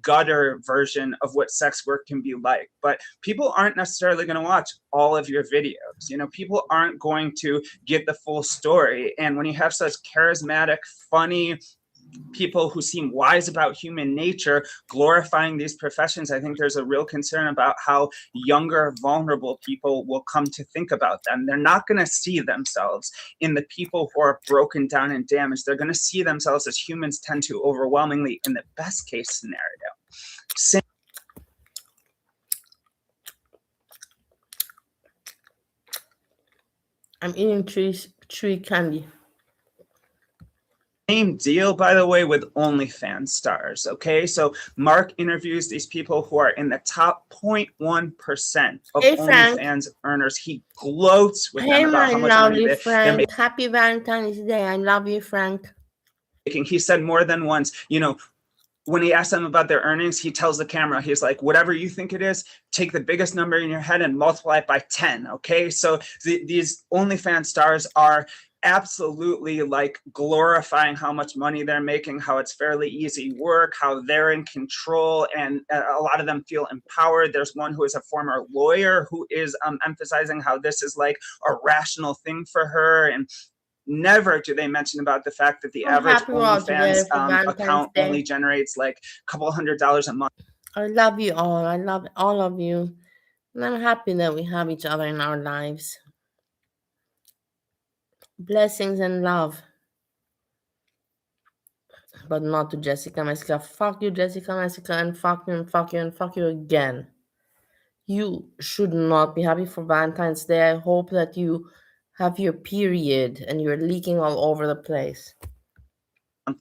gutter version of what sex work can be like. But people aren't necessarily going to watch all of your videos. People aren't going to get the full story. And when you have such charismatic, funny people who seem wise about human nature glorifying these professions, I think there's a real concern about how younger, vulnerable people will come to think about them. They're not going to see themselves in the people who are broken down and damaged. They're going to see themselves as humans tend to overwhelmingly in the best case scenario. I'm eating tree candy. Same deal, by the way, with OnlyFans stars, okay? So Mark interviews these people who are in the top 0.1% of OnlyFans earners. He gloats with them about how much money they're making. Happy Valentine's Day. I love you, Frank. He said more than once, when he asked them about their earnings, he tells the camera, he's like, whatever you think it is, take the biggest number in your head and multiply it by 10, okay? So these OnlyFans stars are absolutely like glorifying how much money they're making, how it's fairly easy work, how they're in control, and a lot of them feel empowered. There's one who is a former lawyer who is emphasizing how this is like a rational thing for her, and never do they mention about the fact that the average OnlyFans account only generates like a couple $100 a month. I love you all. I love all of you. And I'm happy that we have each other in our lives. Blessings and love. But not to Jessica Messica. Fuck you, Jessica Messica, and fuck you and fuck you and fuck you again. You should not be happy for Valentine's Day. I hope that you have your period and you're leaking all over the place.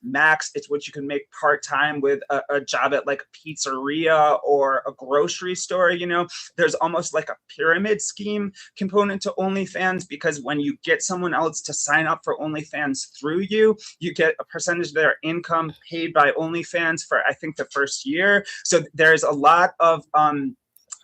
Max, it's what you can make part-time with a job at like a pizzeria or a grocery store. There's almost like a pyramid scheme component to OnlyFans, because when you get someone else to sign up for OnlyFans through you, you get a percentage of their income paid by OnlyFans for, I think, the first year. So there's a lot of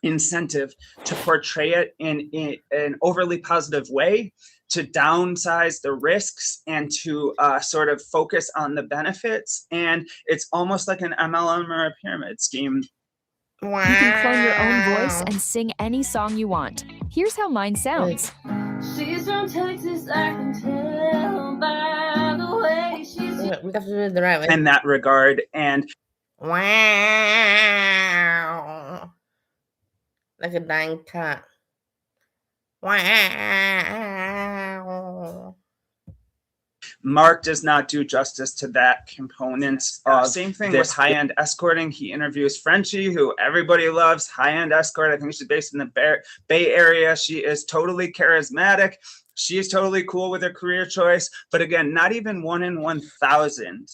incentive to portray it in an overly positive way, to downsize the risks and to sort of focus on the benefits. And it's almost like an MLM or a pyramid scheme. Wow. You can clone your own voice and sing any song you want. Here's how mine sounds. She's from Texas, I can tell by the way she's... We have to do it the right way. In that regard. And wow. Like a dying cat. Wow. Mark does not do justice to that component. Same thing with high-end escorting. He interviews Frenchie, who everybody loves, high-end escort. I think she's based in the Bay Area. She is totally charismatic. She is totally cool with her career choice. But again, not even 1 in 1,000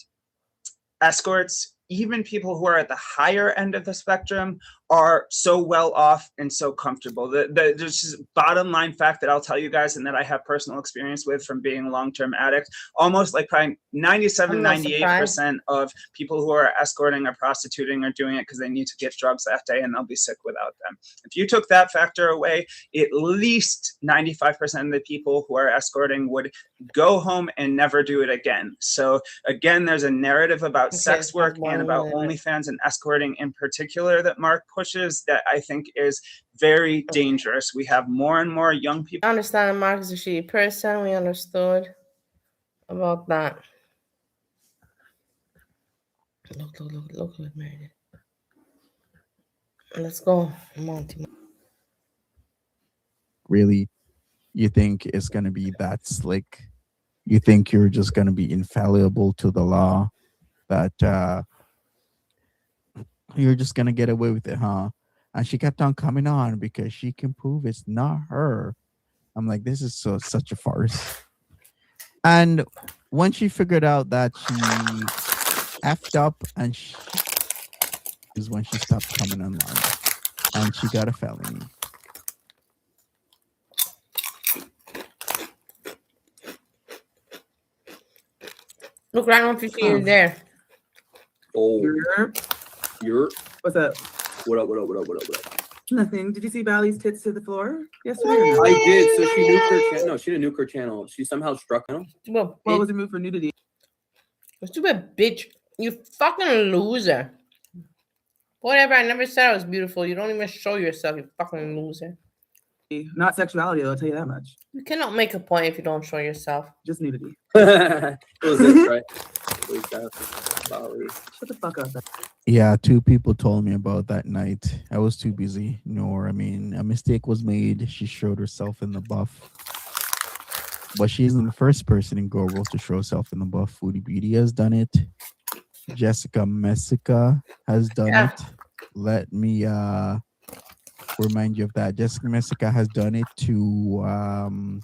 escorts, even people who are at the higher end of the spectrum, are so well off and so comfortable. There's just bottom line fact that I'll tell you guys, and that I have personal experience with from being a long-term addict. Almost like probably 97, 98% of people who are escorting or prostituting are doing it because they need to get drugs that day and they'll be sick without them. If you took that factor away, at least 95% of the people who are escorting would go home and never do it again. So again, there's a narrative about sex work and about OnlyFans and escorting in particular that Mark pushes that I think is very dangerous. We have more and more young people. I understand Mark is a shitty person. We understood about that. Look, Meredith. Let's go, Monty. Really, you think it's going to be that slick? You think you're just going to be infallible to the law? That you're just going to get away with it, huh? And she kept on coming on because she can prove it's not her. I'm like, this is such a farce. And when she figured out that she effed up, and is when she stopped coming online, and she got a felony. Look, I don't know if you see it there. Oh, you're What's up? What up? Nothing. Did you see Bally's tits to the floor yesterday? I did. So she nuked her channel. No, she didn't nuke her channel. She somehow struck him. Well, what was it moved for nudity? Stupid bitch. You fucking loser. Whatever, I never said I was beautiful. You don't even show yourself, you fucking loser. Not sexuality, though, I'll tell you that much. You cannot make a point if you don't show yourself. Just nudity. It was this, right? Shut the fuck up. Yeah, 2 people told me about that night. I was too busy. I mean, a mistake was made. She showed herself in the buff. But she isn't the first person in Go to show herself in the buff. Foodie Beauty has done it. Jessica Messica has done it. Let me remind you of that. Jessica Messica has done it to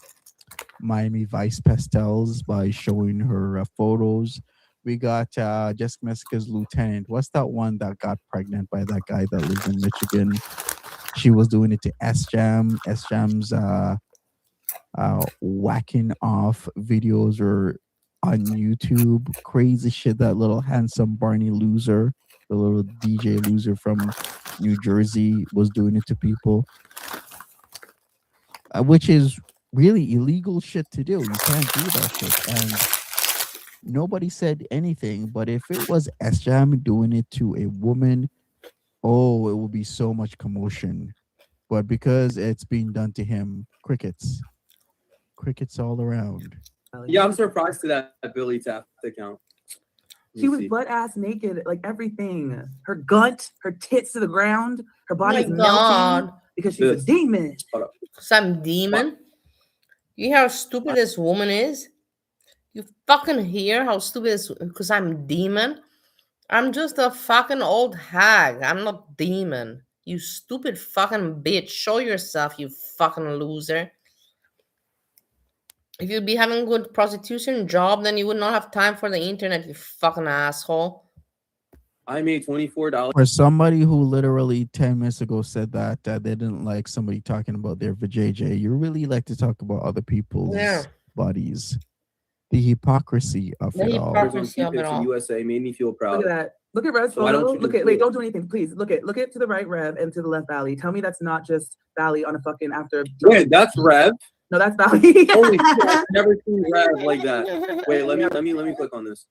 Miami Vice Pastels by showing her photos. We got Jessica Messica's lieutenant. What's that one that got pregnant by that guy that lives in Michigan? She was doing it to S-Jam. S-Jam's whacking off videos or on YouTube. Crazy shit. That little handsome Barney loser, the little DJ loser from New Jersey, was doing it to people, which is really illegal shit to do. You can't do that shit. And nobody said anything. But if it was S-Jam doing it to a woman, oh, it would be so much commotion. But because it's being done to him, crickets all around. Yeah, I'm surprised to that Billy Taft account. She was butt ass naked, like everything. Her gut, her tits to the ground, her body's melting because she's a demon. Because I'm demon? You hear how stupid this woman is? You fucking hear how stupid this because I'm demon? I'm just a fucking old hag. I'm not demon. You stupid fucking bitch. Show yourself, you fucking loser. If you'd be having a good prostitution job, then you would not have time for the internet, you fucking asshole. I made $24. For somebody who literally 10 minutes ago said that they didn't like somebody talking about their vajayjay, you really like to talk about other people's bodies. The hypocrisy of it all. USA made me feel proud. Look at that. Look at Rev's photo. Wait, don't do anything, please. Look at to the right, Rev, and to the left, Valley. Tell me that's not just Valley on a fucking after. Wait, that's Rev. No, that's Valley. Holy shit, I've never seen Rev like that. Wait, let me click on this.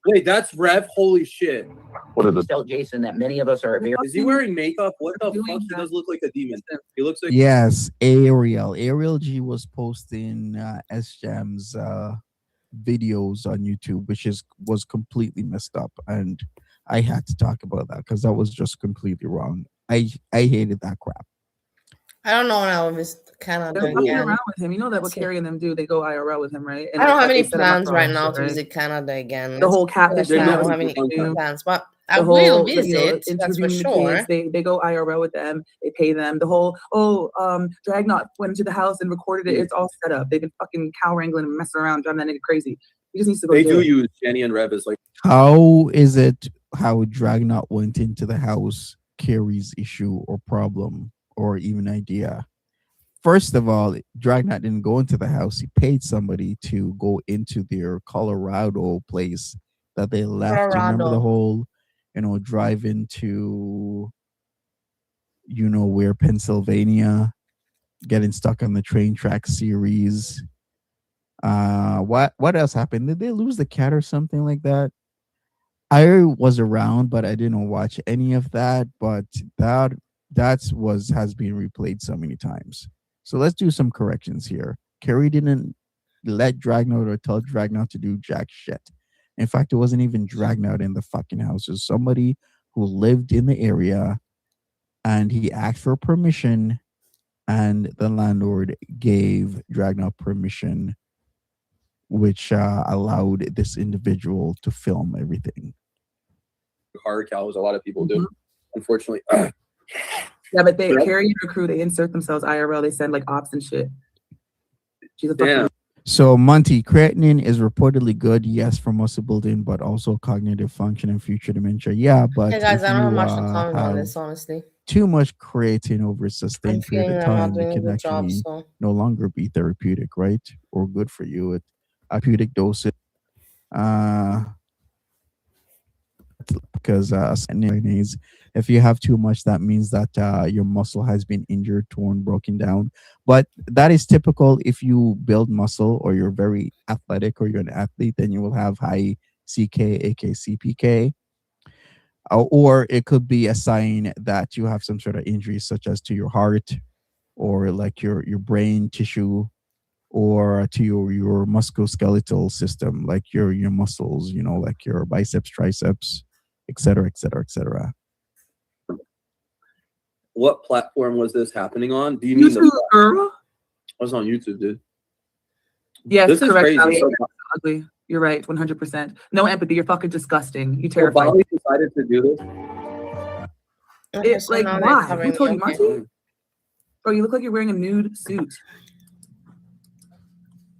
Wait, that's Rev. Holy shit. What did tell Jason that many of us are very. Is he wearing makeup? What the fuck? He does look like a demon. He looks like. Yes, Ariel G was posting S-Jam's videos on YouTube, which was completely messed up, and I had to talk about that because that was just completely wrong. I hated that crap. I don't know when Elvis Canada They're fucking again. around with him. You know that what Carrie and them do? They go IRL with him, right? And I don't have they any set him up plans for all right that now shit, to right? visit Canada again. The whole It's catfish I thing. don't have any plans, but I The will whole, visit. That's for interviewing the sure. kids. They go IRL with them. They pay them. The whole Dragnot went into the house and recorded it. It's all set up. They've been fucking cow wrangling and messing around, driving that nigga crazy. He just needs to go. They to do jail. use Jenny and Rev as like. How is it how Dragnot went into the house Carrie's issue or problem or even idea? First of all, Dragnot didn't go into the house. He paid somebody to go into their Colorado place that they left. Remember the Colorado. whole, drive into, where Pennsylvania, getting stuck on the train track series. What else happened? Did they lose the cat or something like that? I was around, but I didn't watch any of that. But that has been replayed so many times. So let's do some corrections here. Carrie didn't let Dragnot or tell Dragnot to do jack shit. In fact, it wasn't even Dragnot in the fucking house. It was somebody who lived in the area, and he asked for permission, and the landlord gave Dragnot permission, which allowed this individual to film everything. Hard cows, a lot of people do, unfortunately. Yeah, but Carrie and her crew, they insert themselves IRL. They send like ops and shit. She's a fucking. So Monty, creatinine is reportedly good, yes, for muscle building, but also cognitive function and future dementia. Yeah, but Hey guys, if I don't have you much to comment on have this, honestly. too much creatine over a sustained period feeling of I'm not time, it doing a can good job, actually so. no longer be therapeutic, right? Or good for you at therapeutic doses. Because if you have too much, that means that your muscle has been injured, torn, broken down. But that is typical. If you build muscle or you're very athletic or you're an athlete, then you will have high CK, aka CPK. Or it could be a sign that you have some sort of injury, such as to your heart or like your brain tissue, or to your musculoskeletal system, like your muscles, like your biceps, triceps, etc., etc., etc. What platform was this happening on? Do you mean YouTube, girl? I was on YouTube, dude. Yes, This is correct. crazy. Ali. So, Ugly. You're right, 100%. No empathy. You're fucking disgusting. You so terrified. Bali decided to do this. Okay, so Like, now they're why? covering Who told me, you, okay. Monty? Bro, you look like you're wearing a nude suit.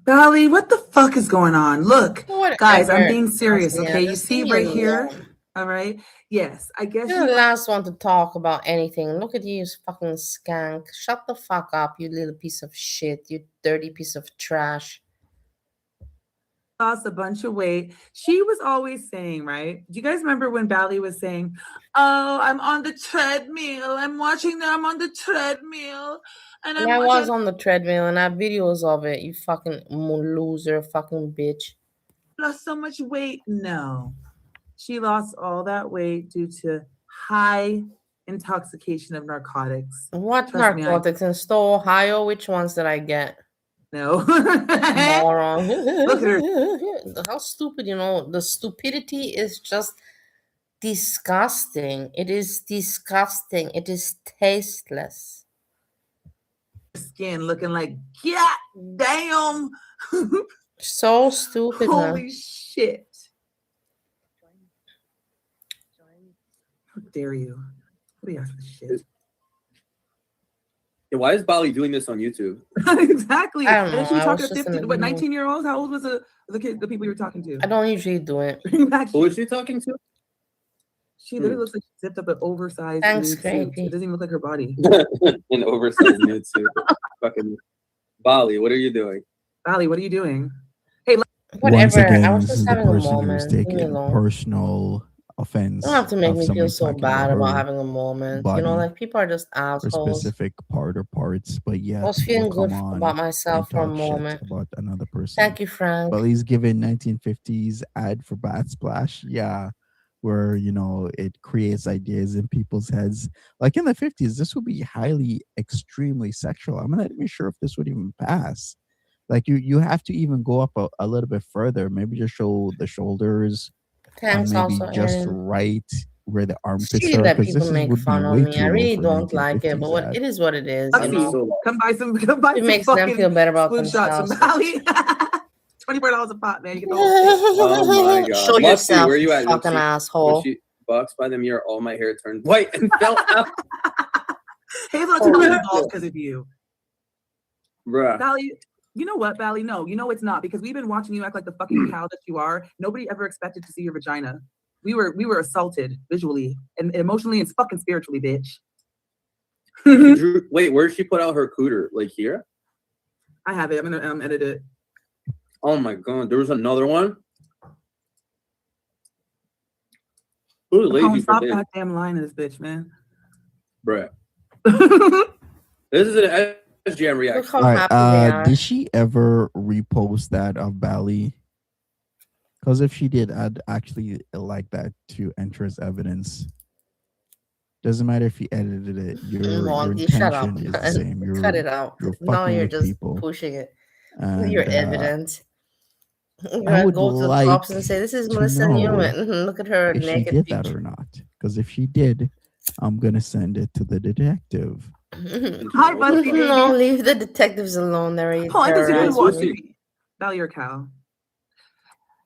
Bali, what the fuck is going on? Look, guys, I'm being serious, Honestly, okay? yeah, You just see leave me right here, alone. all right? Yes, I guess You're you the last one to talk about anything. Look at you, you fucking skank. Shut the fuck up, you little piece of shit. You dirty piece of trash. lost a bunch of weight. She was always saying, right? Do you guys remember when Bali was saying, "Oh, I'm on the treadmill. I'm watching them. I'm on the treadmill." And Yeah, I was on the treadmill and I have videos of it. You fucking loser, fucking bitch. lost so much weight. No. She lost all that weight due to high intoxication of narcotics. What Trust me, narcotics? In Stowe, Ohio? Which ones did I get? No. Moron. Look at How stupid, the stupidity is just disgusting. It is disgusting. It is tasteless. Skin looking like, yeah, damn. So stupid, huh? Holy shit. How dare you? What are you asking shit? Yeah, why is Bali doing this on YouTube? Exactly. I don't And then know, she was I talking was to just in 50, the mood. 19-year-olds? How old was the people you were talking to? I don't usually do it. Who was she talking to? She literally looks like she zipped up an oversized Thanks, nude suit. Scrapey. It doesn't even look like her body. An oversized nude suit. Fucking Bali, what are you doing? Bali, what are you doing? Hey, Once Whatever. I again, was this just is the having a person who's moment. Leave me taking alone. personal offense. You don't have to make of me feel somebody so talking bad about her having a moment. body Like people are just or assholes. specific part or parts, but yet I was will feeling come good on about and myself for a talk shit moment. about another person. Thank you, Frank. But he's given 1950s ad for Bat Splash, yeah, where it creates ideas in people's heads. Like in the 50s, this would be highly, extremely sexual. I'm not even sure if this would even pass. Like you have to even go up a little bit further. Maybe just show the shoulders, Thanks maybe also, just Erin. right, where the armpits Shitty are, that because people this make would be fun of way me. too I low really for don't like it, but 1950s what ad. it is what it is. Let's You see. know, Come buy some it makes them fucking feel better about spoon shots from themselves. Bali. $24 a pop, man. You get the whole thing. Oh my god. Show Luxie, yourself, where you you at? fucking Luxie? asshole. Bucks by the mirror, all my hair turned white and fell out. Hazel took all the balls because of you. Bruh. Bali, you know what, Bali? No, you know it's not, because we've been watching you act like the fucking cow that you are. Nobody ever expected to see your vagina. We were assaulted visually and emotionally and fucking spiritually, bitch. Wait, where did she put out her cooter? Like here? I have it. I'm gonna edit it. Oh my god, there was another one. Who's lazy for Stop this? that damn line in this bitch, man. Bruh. This is an SGM reaction. All right, did she ever repost that of Bali? Because if she did, I'd actually like that to enter as evidence. Doesn't matter if you edited it. Your Monty, shut up. intention is the same. You're, Cut it out. You're No, fucking you're with just people. pushing it. And, You're evident. You're I gonna would go to the like cops and say, "This is to Melissa know Newman. Look at her if she naked did picture." that or not. Because if she did, I'm gonna send it to the detective. Hi, Bussy, baby. No, leave the detectives alone. They're Oh, I thought you didn't watch terrorizing me. me. Bali, you're a cow.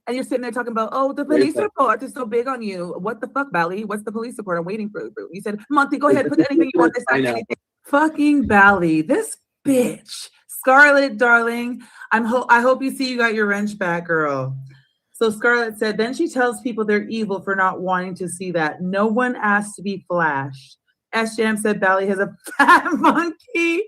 And you're sitting there talking about, oh, the police report is so big on you. What the fuck, Bali? What's the police report? I'm waiting for it. You said, Monty, go ahead, put anything you want this time. Anything. Fucking Bali, this bitch. Scarlett, darling, I hope you see you got your wrench back, girl. So Scarlett said, then she tells people they're evil for not wanting to see that. No one asked to be flashed. SJM said Bali has a fat monkey.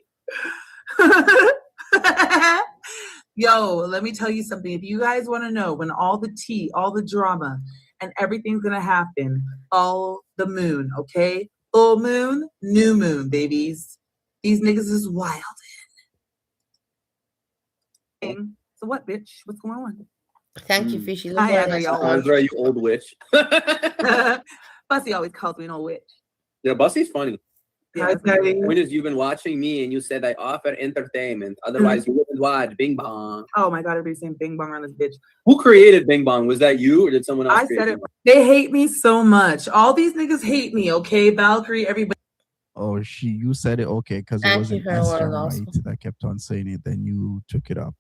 Yo, let me tell you something. If you guys want to know when all the tea, all the drama, and everything's going to happen, all the moon, okay? Full moon, new moon, babies. These niggas is wild. So what, bitch? What's going on? Thank you, Fishy. Look Hi, what I Andrea, just Andrea, you old witch. Bussy always calls me an old witch. Yeah, Bussy's funny. Yeah, The point is, you've been watching me and you said I offer entertainment. Otherwise, you wouldn't watch Bing Bong. Oh my God, everybody's saying Bing Bong on this bitch. Who created Bing Bong? Was that you or did someone else I create said Bing it. Bong? They hate me so much. All these niggas hate me, okay? Valkyrie, everybody. Oh, you said it, okay, because it Thank wasn't you for the Esther, word also. right? That kept on saying it. Then you took it up.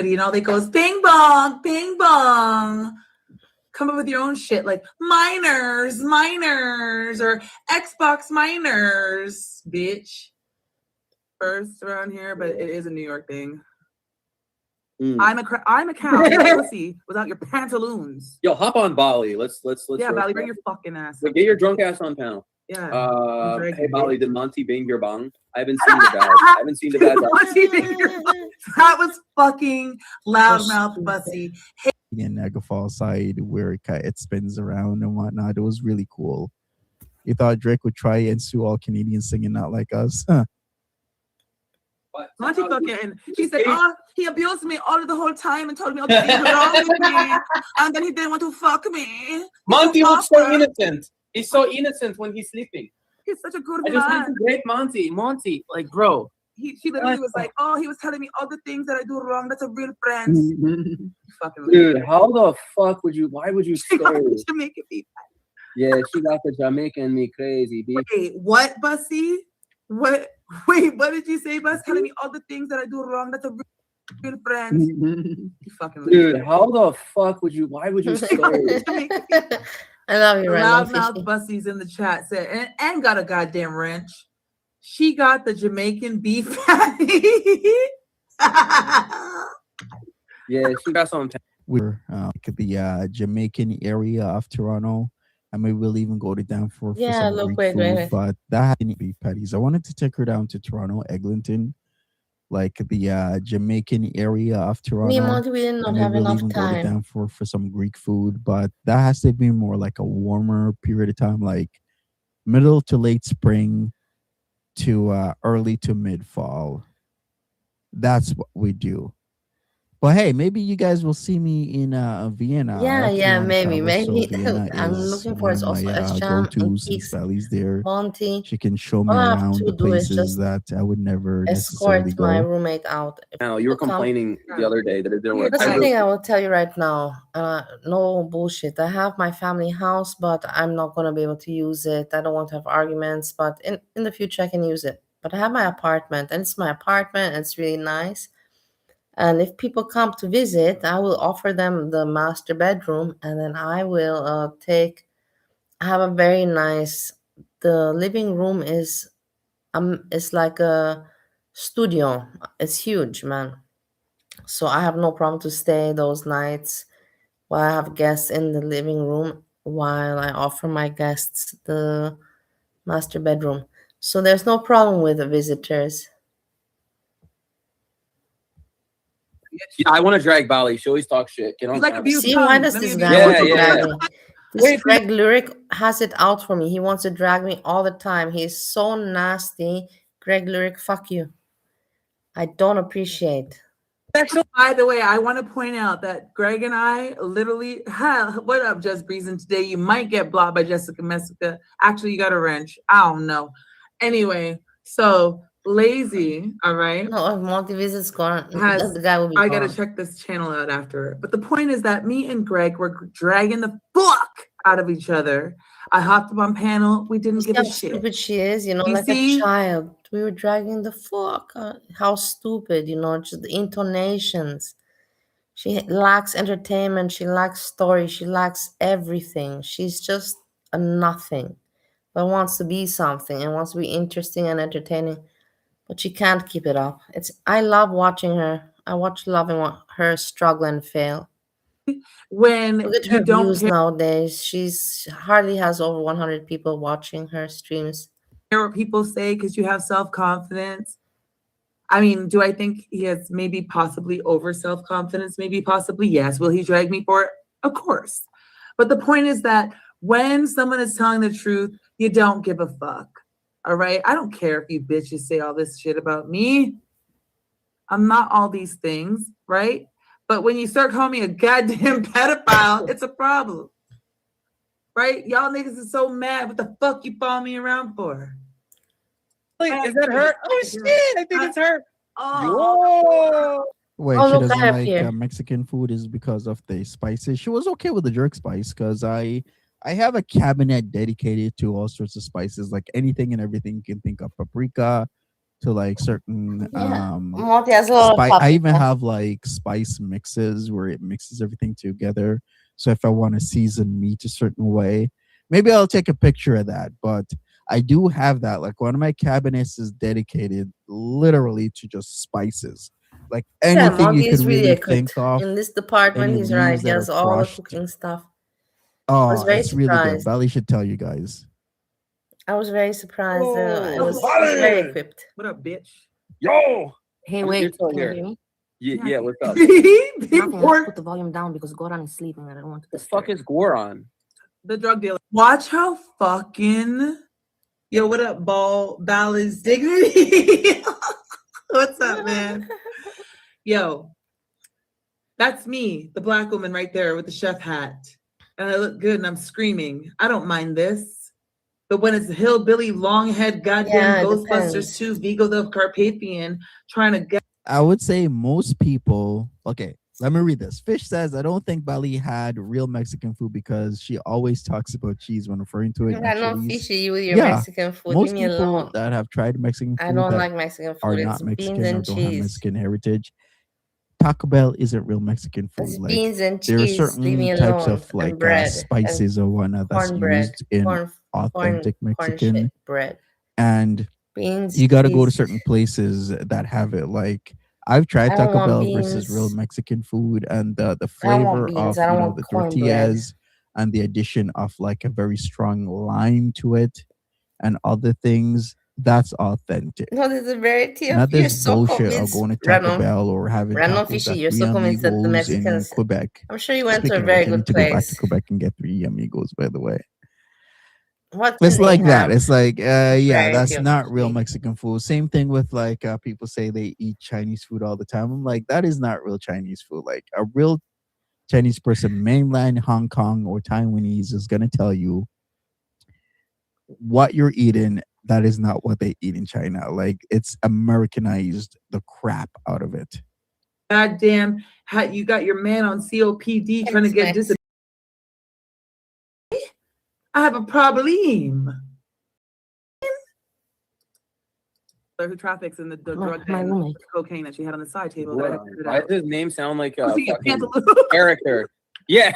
You know, they goes Bing Bong, Bing Bong. Come up with your own shit like minors, or Xbox minors, bitch. First around here, but it is a New York thing. I'm a cow, pussy, without your pantaloons. Yo, hop on Bali. Let's. Yeah, Bali, bring your fucking ass. Wait, get your drunk ass on panel. Yeah. Hey, Bali, did Monty bang your bong? I haven't seen the bad. I haven't seen the bad. Monty bang your bong. That was fucking loudmouth Bussy. Hey, In Niagara Falls side where it spins around and whatnot. It was really cool. You thought Drake would try and sue all Canadians singing not like us? Huh. Monty fucking, she said, oh, he abused me all the whole time and told me all the things wrong with me. And then he didn't want to fuck me. Monty was so innocent. He's so innocent when he's sleeping. He's such a good I just want man. to break Monty, like, bro. She literally was like, oh, he was telling me all the things that I do wrong. That's a real friend. Fucking Dude, how the fuck would you? Why would you she got stay? the Jamaican beef. Yeah, she got the Jamaican me crazy, bitch. Wait, what, Bussy? What? Wait, what did you say, Bus? Telling me all the things that I do wrong. That's a real friend. You fucking Dude, how the fuck would you? Why would you stay? I love you, Loudmouth Bussy's in the chat said, and got a goddamn wrench. She got the Jamaican beef patty. Yeah, she got some. We're the Jamaican area of Toronto. I mean, we'll even go to down for some Greek food, but that had beef patties. I wanted to take her down to Toronto, Eglinton, like the Jamaican area of Toronto. Me and Monty, we did not have enough Go to time. down for some Greek food, but that has to be more like a warmer period of time, like middle to late spring to early to mid fall. That's what we do. But hey, maybe you guys will see me in Vienna. I Yeah, actually yeah, want to maybe, travel, so maybe. Vienna I'm is looking one for of it. my Also, Escham and go-tos since Peaks, Valley's there. Monty. She can show me All I have around the to do is places just that I would never necessarily escort my go. roommate out. If Now, you were people come, complaining the other day that it didn't work. that's I the wrote- thing I will tell you right now. No bullshit. I have my family house, but I'm not gonna be able to use it. I don't want to have arguments, but in the future I can use it. But I have my apartment, and it's my apartment, and it's really nice. And if people come to visit, I will offer them the master bedroom, and then I will I have a very nice. The living room is it's like a studio. It's huge, man. So I have no problem to stay those nights while I have guests in the living room while I offer my guests the master bedroom. So there's no problem with the visitors. Yeah, I want to drag Bali. She always talks shit. Get on. Like camera. abuse See, tongue. why does Let me this abuse guy Yeah, want to yeah, drag yeah. me? This Wait, Greg Lyric has it out for me. He wants to drag me all the time. He's so nasty. Greg Lyric, fuck you. I don't appreciate. By the way, I want to point out that Greg and I literally, what up, Just Breezing? Today you might get blocked by Jessica Messica. Actually, you got a wrench. I don't know. Anyway, so lazy, all right. No, if Monty visits gone, Has the guy will be I gotta gone. check this channel out after. But the point is that me and Greg were dragging the fuck out of each other. I hopped up on panel. We didn't give How a shit. stupid she is, you know, You like see? a child. We were dragging the fuck. How stupid, you know, just the intonations. She lacks entertainment. She lacks story. She lacks everything. She's just a nothing, but wants to be something and wants to be interesting and entertaining. But she can't keep it up. I love watching her. I watch loving her struggle and fail. When Look at you her don't views care nowadays. She's hardly has over 100 people watching her streams. what people say because you have self-confidence. I mean, do I think he has maybe possibly over self-confidence? Maybe possibly, yes. Will he drag me for it? Of course. But the point is that when someone is telling the truth, you don't give a fuck. All right? I don't care if you bitches say all this shit about me. I'm not all these things, right? But when you start calling me a goddamn pedophile, it's a problem. Right? Y'all niggas are so mad. What the fuck you follow me around for? Wait, is that her? Oh shit! I think it's her. Oh. Wait, Oh, she look, doesn't I have like here. Mexican food is because of the spices. She was okay with the jerk spice because I have a cabinet dedicated to all sorts of spices, like anything and everything you can think of, paprika to like certain Monty has a lot of I even paprika. have like spice mixes where it mixes everything together. So if I want to season meat a certain way, maybe I'll take a picture of that. But I do have that. Like one of my cabinets is dedicated literally to just spices. Like Yeah, anything Monty you could is really really equipped. think of. In this department, Any he's right. leaves He that are has all the crushed. cooking stuff. I was Oh, very it's really good. surprised. Bali should tell you guys. I was very surprised. It Oh, was very equipped. What up, bitch? Yo. Hey, You're wait, still can you here. hear me? Yeah, what's up? Nothing. I have to put the volume down because Goran is sleeping and I don't want to The disturb. fuck is Goron? The drug dealer. Watch how fucking yo, what up, Ball is dignity? What's up, man? Yo, that's me, the black woman right there with the chef hat. And I look good and I'm screaming. I don't mind this. But when it's hillbilly, long head, goddamn Yeah, it Ghostbusters depends. 2, Vigo the Carpathian trying to get. I would say most people. Okay, let me read this. Fish says, I don't think Bali had real Mexican food because she always talks about cheese when referring to it. I and got no chilies. fishy with your Yeah, Mexican food. Leave most me people alone. that have tried Mexican I food don't that like Mexican are food. It's not beans Mexican or and don't have cheese. Mexican heritage. Taco Bell isn't real Mexican food. It's Like beans and there are cheese. Leave me certain types alone. of And like bread. spices or whatnot that's Cornbread. used in Corn authentic Mexican, shit bread. and Beans, you got to go to cheese. certain places that have it. Like I've tried I don't Taco want Bell versus real beans. Mexican food, and the I don't flavor want beans. of I don't want the cornbread. tortillas and the addition of like a very strong lime to it and other things. That's authentic. No, there's a variety of. Not You're this so bullshit of convinced, going to Taco Random. Bell or having Random tacos Fishy, at you're Three so convinced that the Amigos in Mexicans. Quebec. I'm sure you went to a Speaking of very which, I good need to go back to place. Quebec and get Three Amigos, by the way. What It's do they like that. have? It's like, yeah, Right, that's okay. not real Mexican food. Same thing with like people say they eat Chinese food all the time. I'm like, that is not real Chinese food. Like a real Chinese person, mainland Hong Kong or Taiwanese, is gonna tell you what you're eating. That is not what they eat in China. Like it's Americanized the crap out of it. Goddamn, how you got your man on COPD trying to get disability. I have a problem. Who traffics in the drug my den, roommate. cocaine that she had on the side table. That I had to figure Why out. does his name sound like a Pussy, fucking Cantaloupe. character? Yeah.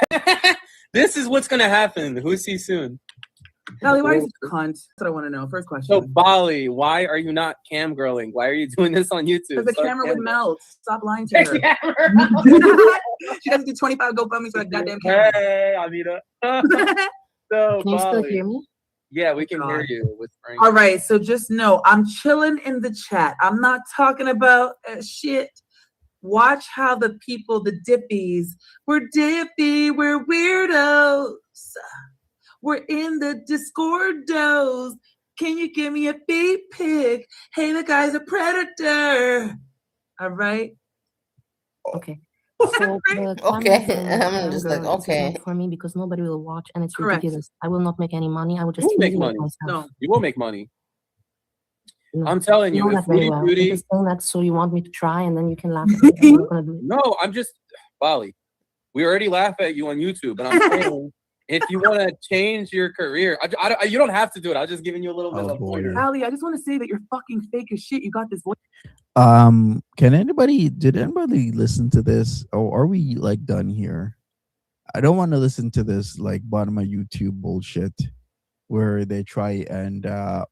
This is what's gonna happen. Who's he soon? Ellie, why are you such a cunt? That's what I want to know. First question. So Bali, why are you not cam girling? Why are you doing this on YouTube? Because the Start camera cam would girling. melt. Stop lying to her. She doesn't do 25 GoFundMes for that goddamn camera. Hey, Amita. So Can you still Bali. hear me? Yeah, we can hear you whispering. All right, so just know I'm chilling in the chat. I'm not talking about shit. Watch how the people, the dippies, we're dippy, we're weirdos. We're in the Discordos. Can you give me a beat pic? Hey, the guy's a predator. All right. Okay. So the Okay, I'm just like, okay. For me, because nobody will watch, and it's Correct. ridiculous. I will not make any money. I will You just will make humiliate money. myself. No. You will make money. No. I'm telling You you, know if that very Foodie well. Beauty. You're just saying that so you want me to try, and then you can laugh at me. I'm not gonna do it. No, I'm just Bali. We already laugh at you on YouTube, and I'm saying if you want to change your career, you don't have to do it. I'm just giving you a little bit of a pointer. Ali, I just want to say that you're fucking fake as shit. You got this voice. Did anybody listen to this? Or are we like done here? I don't want to listen to this like bottom of YouTube bullshit where they try and I'm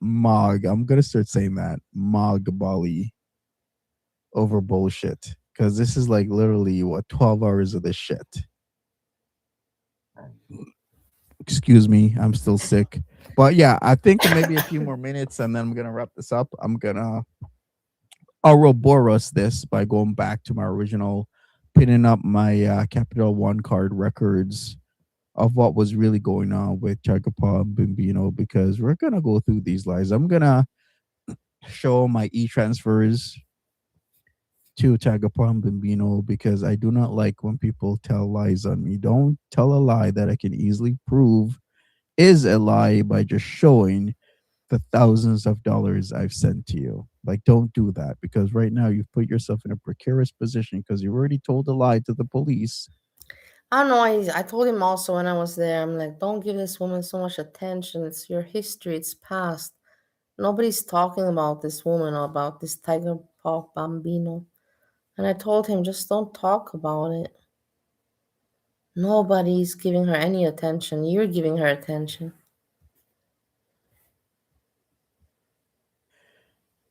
gonna start saying that mog Bali over bullshit, because this is like literally 12 hours of this shit. Excuse me, I'm still sick. But yeah, I think maybe a few more minutes and then I'm gonna wrap this up. I'll bore us this by going back to my original, pinning up my Capital One card records of what was really going on with Chagapa and Bimbino, because we're gonna go through these lies. I'm gonna show my e-transfers to Chagapa and Bimbino, because I do not like when people tell lies on me. Don't tell a lie that I can easily prove is a lie by just showing the thousands of dollars I've sent to you. Like, don't do that, because right now you've put yourself in a precarious position because you already told a lie to the police. I don't know. I told him also when I was there, I'm like, don't give this woman so much attention. It's your history. It's past. Nobody's talking about this woman or about this Tiger Paw Bambino. And I told him, just don't talk about it. Nobody's giving her any attention. You're giving her attention.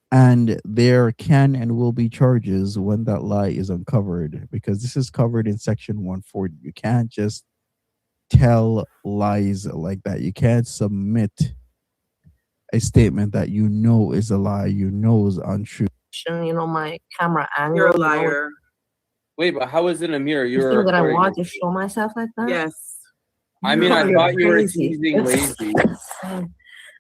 And there can and will be charges when that lie is uncovered, because this is covered in Section 140. You can't just tell lies like that. You can't submit a statement that you know is a lie, you know is untrue. You know, my camera angle. You're a liar. Wait, but how is it a mirror? You You're think that I recording want it. to show myself like that? Yes. I mean, I You're thought you were crazy. teasing lazy.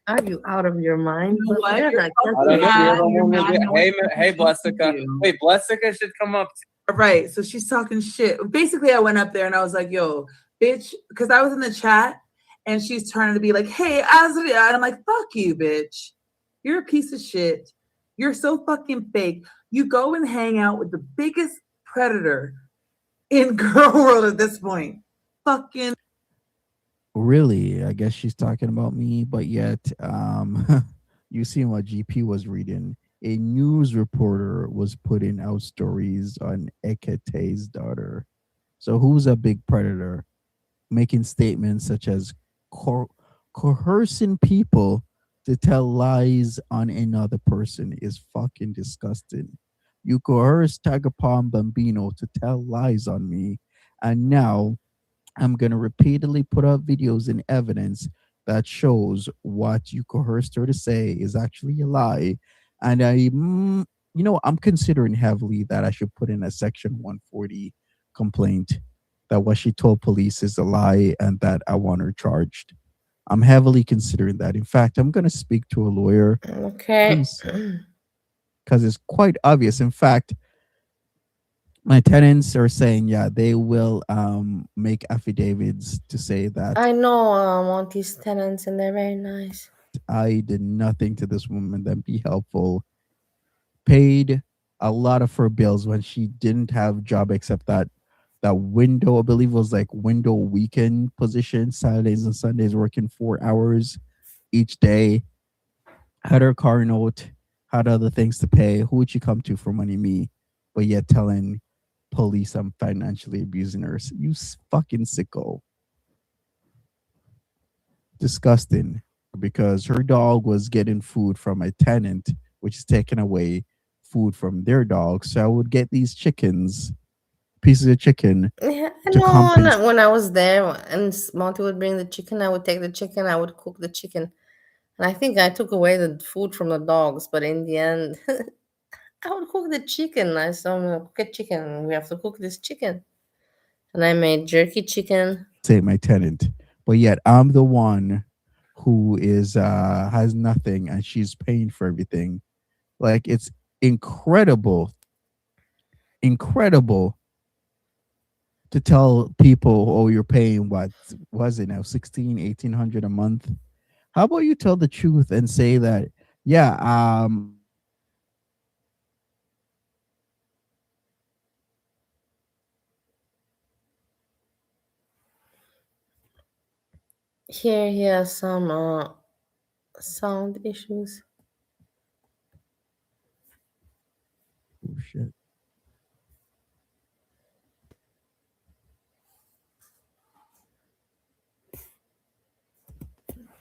Are you out of your mind? You know what? Whatever, You're I can't I don't believe know, that. you're the one who Hey, hey, Blessica. Wait, Blessica should come up. All right, so she's talking shit. Basically, I went up there and I was like, yo, bitch, because I was in the chat and she's trying to be like, hey, Azria. And I'm like, fuck you, bitch. You're a piece of shit. You're so fucking fake. You go and hang out with the biggest predator in girl world at this point. Fucking. Really? I guess she's talking about me, but yet, you see what GP was reading. A news reporter was putting out stories on Ekete's daughter. So who's a big predator? Making statements such as coercing people to tell lies on another person is fucking disgusting. You coerced Tagapon Bambino to tell lies on me, and now I'm going to repeatedly put out videos and evidence that shows what you coerced her to say is actually a lie. And I'm considering heavily that I should put in a Section 140 complaint that what she told police is a lie and that I want her charged. I'm heavily considering that. In fact, I'm going to speak to a lawyer. Okay. Because it's quite obvious. In fact, my tenants are saying, yeah, they will make affidavits to say that I know Monty's tenants, and they're very nice. I did nothing to this woman than be helpful. Paid a lot of her bills when she didn't have job except that window, I believe it was like window weekend position, Saturdays and Sundays, working 4 hours each day. Had her car note, had other things to pay. Who would she come to for money? Me. But yet telling police I'm financially abusing her. You fucking sicko. Disgusting. Because her dog was getting food from a tenant, which is taking away food from their dog. So I would get these pieces of chicken. Yeah, I to know. compensate. When I was there, and Monty would bring the chicken, I would take the chicken, I would cook the chicken. And I think I took away the food from the dogs, but in the end, I would cook the chicken. I said, I'm gonna cook a chicken. We have to cook this chicken. And I made jerky chicken. Say my tenant, but yet I'm the one who is has nothing and she's paying for everything. Like, it's incredible to tell people, oh, you're paying what was it now, 1,800 a month. How about you tell the truth and say that, yeah, Here he has some sound issues. oh shit.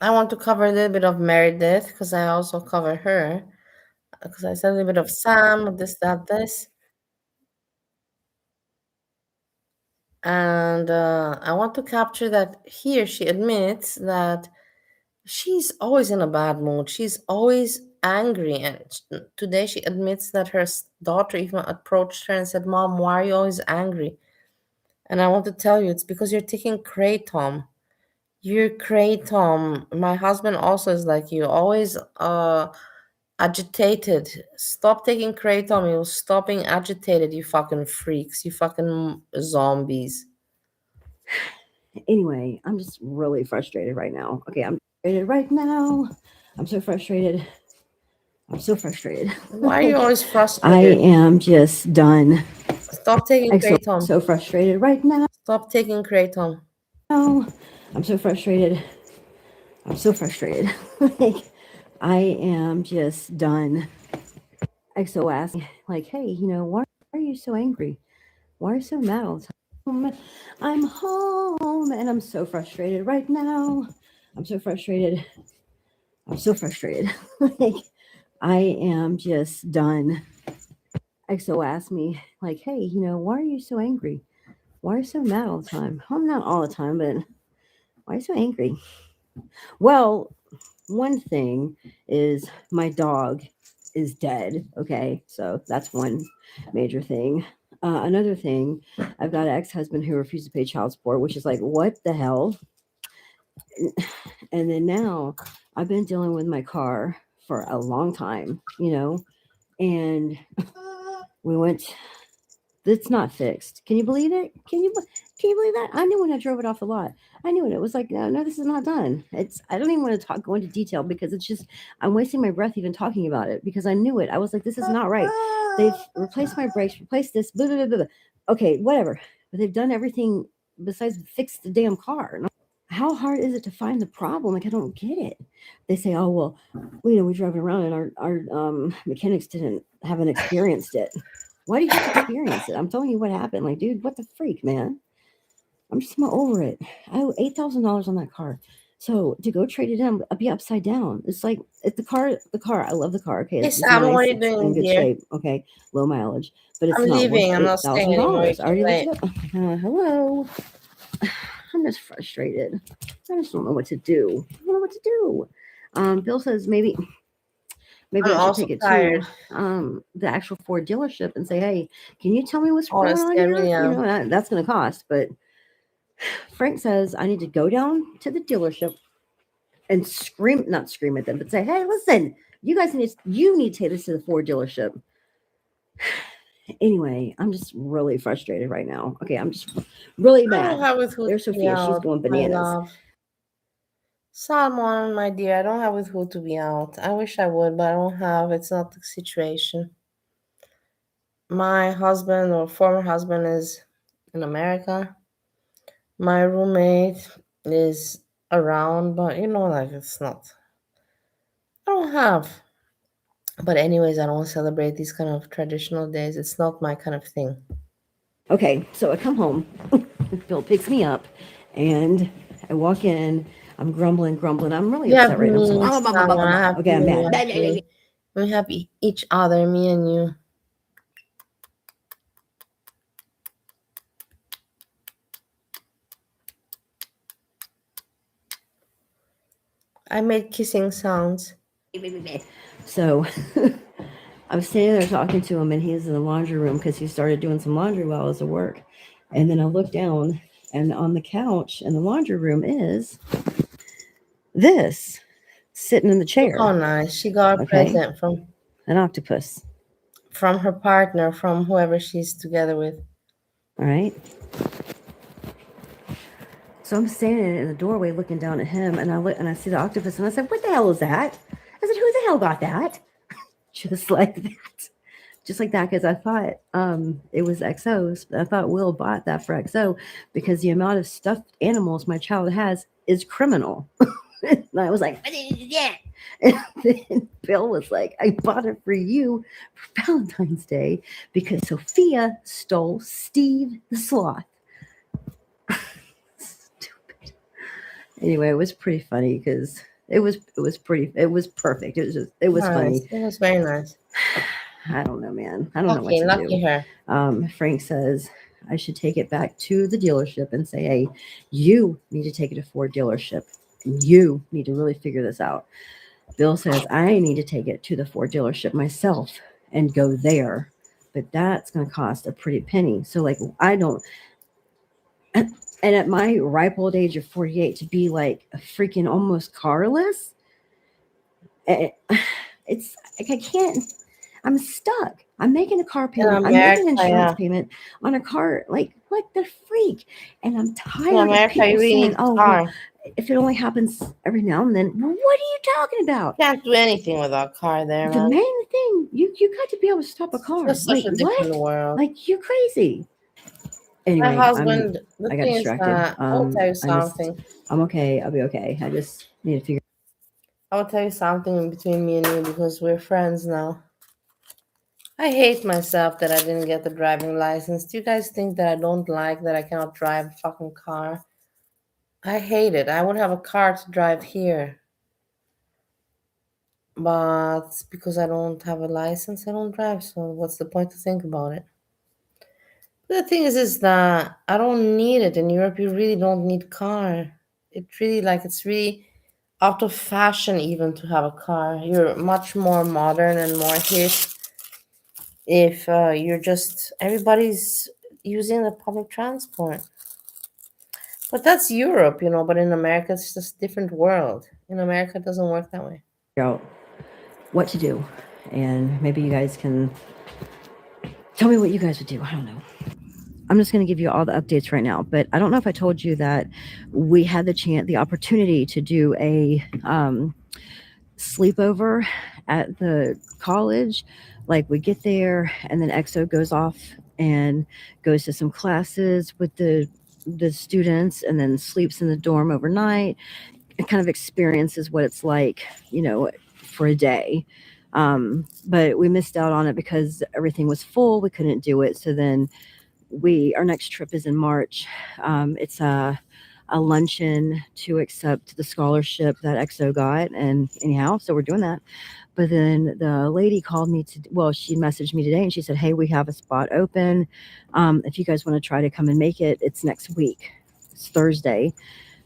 I want to cover a little bit of Meredith because I also cover her. Because I said a little bit of Sam, this, that, this. And I want to capture that here she admits that she's always in a bad mood. She's always angry. And today she admits that her daughter even approached her and said, Mom, why are you always angry? And I want to tell you, it's because you're taking kratom. You're kratom. My husband also is like you, always agitated. Stop taking kratom. You'll stop being agitated, you fucking freaks. You fucking zombies. Anyway, I'm just really frustrated right now. Okay, I'm frustrated right now. I'm so frustrated. I'm so frustrated. Why are you always I frustrated? am just done. Stop taking I'm kratom. so frustrated right now. Stop taking kratom. I'm so frustrated. I'm so frustrated. Like, I am just done. XO asked, like, hey, you know, why are you so angry? Why are you so mad all the time? I'm home and I'm so frustrated right now. I'm so frustrated. I'm so frustrated. Like, I am just done. XO asked me, like, hey, you know, why are you so angry? Why are you so mad all the time? Well, not all the time, but why are you so angry? Well, one thing is my dog is dead. Okay, so that's one major thing. Another thing, I've got an ex-husband who refused to pay child support, which is like, what the hell? And then now I've been dealing with my car for a long time, you know, and we went. It's not fixed. Can you believe it? Can you believe that? I knew when I drove it off the lot. I knew it. It was like, no, this is not done. I don't even want to go into detail because it's just, I'm wasting my breath even talking about it because I knew it. I was like, this is not right. They've replaced my brakes, replaced this, blah, blah, blah, blah. Okay, whatever. But they've done everything besides fix the damn car. How hard is it to find the problem? Like, I don't get it. They say, oh, well, we're driving around and our mechanics haven't experienced it. Why do you have to experience it? I'm telling you what happened. Like, dude, what the freak, man? I'm just not over it. I owe $8,000 on that car. So to go trade it in, I'll be upside down. It's like the car. I love the car. Okay, Hey, it's Sam, nice. what are you It's doing in good here? shape. Okay, low mileage, but it's I'm not leaving. worth I'm not staying anymore. $8,000. I already Late. looked it up. Hello. I'm just frustrated. I just don't know what to do. I don't know what to do. Bill says maybe I'm I should also take it tired. to the actual Ford dealership and say, hey, can you tell me what's going Honestly, on I here? really You am. know, that's going to cost. But Frank says I need to go down to the dealership and not scream at them, but say, hey, listen, you guys need to take this to the Ford dealership. Anyway, I'm just really frustrated right now. Okay, I'm just really I mad. don't have with who There's to be Sophia. She's out, going my bananas. love. Salmon, my dear, I don't have with who to be out. I wish I would, but I don't have. It's not the situation. My husband or former husband is in America. My roommate is around, but like it's not. I don't have. But anyways, I don't celebrate these kind of traditional days. It's not my kind of thing. Okay, so I come home. Bill picks me up, and I walk in. I'm grumbling. I'm really You have upset right now. me, So, Salmon, I have okay, I'm you, mad. actually. We have each other, me and you. I made kissing sounds. So I was standing there talking to him, and he's in the laundry room because he started doing some laundry while I was at work. And then I look down, and on the couch in the laundry room is this sitting in the chair. Oh, nice. She got a Okay. present from An octopus. From her partner, from whoever she's together with. All right. So I'm standing in the doorway looking down at him, and I look and I see the octopus, and I said, "What the hell is that?" I said, "Who the hell got that?" Just like that. Just like that, because I thought it was XO's. I thought Will bought that for XO because the amount of stuffed animals my child has is criminal. And I was like, yeah. And then Bill was like, I bought it for you for Valentine's Day because Sophia stole Steve the sloth. Stupid. Anyway, it was pretty funny because it was perfect. It was Nice. funny. It was very nice. I don't know, man. I don't know what to Lucky do. her. Frank says I should take it back to the dealership and say, hey, you need to take it to Ford dealership. You need to really figure this out. Bill says I need to take it to the Ford dealership myself and go there. But that's going to cost a pretty penny. So like, I don't, and at my ripe old age of 48 to be like a freaking almost carless, it's like, I can't, I'm stuck. I'm making a car payment. I'm making an insurance payment on a car. Like, what the freak? And I'm tired of people saying, oh, well, if it only happens every now and then. Well, what are you talking about? Can't do anything without a car there, The man. main thing, you got to be able to stop a car. It's such a different world. Like, you're crazy. Anyway, My husband, I got distracted. I'll tell you something. I'm okay. I'll be okay. I just need to figure. I'll tell you something in between me and you because we're friends now. I hate myself that I didn't get the driving license. Do you guys think that I don't like that I cannot drive a fucking car? I hate it. I would have a car to drive here. But because I don't have a license, I don't drive. So what's the point to think about it? But the thing is that I don't need it. In Europe, you really don't need car. It's really out of fashion even to have a car. You're much more modern and more hip if everybody's using the public transport. But that's Europe, but in America, it's just a different world. In America, it doesn't work that way. Out what to do, and maybe you guys can tell me what you guys would do. I don't know. I'm just going to give you all the updates right now, but I don't know if I told you that we had the opportunity to do a sleepover at the college. Like, we get there and then EXO goes off and goes to some classes with the students and then sleeps in the dorm overnight and kind of experiences what it's like, for a day. But we missed out on it because everything was full. We couldn't do it. So then our next trip is in March. It's a luncheon to accept the scholarship that EXO got. And anyhow, so we're doing that. But then the lady called me she messaged me today and she said, hey, we have a spot open. If you guys want to try to come and make it, it's next week. It's Thursday.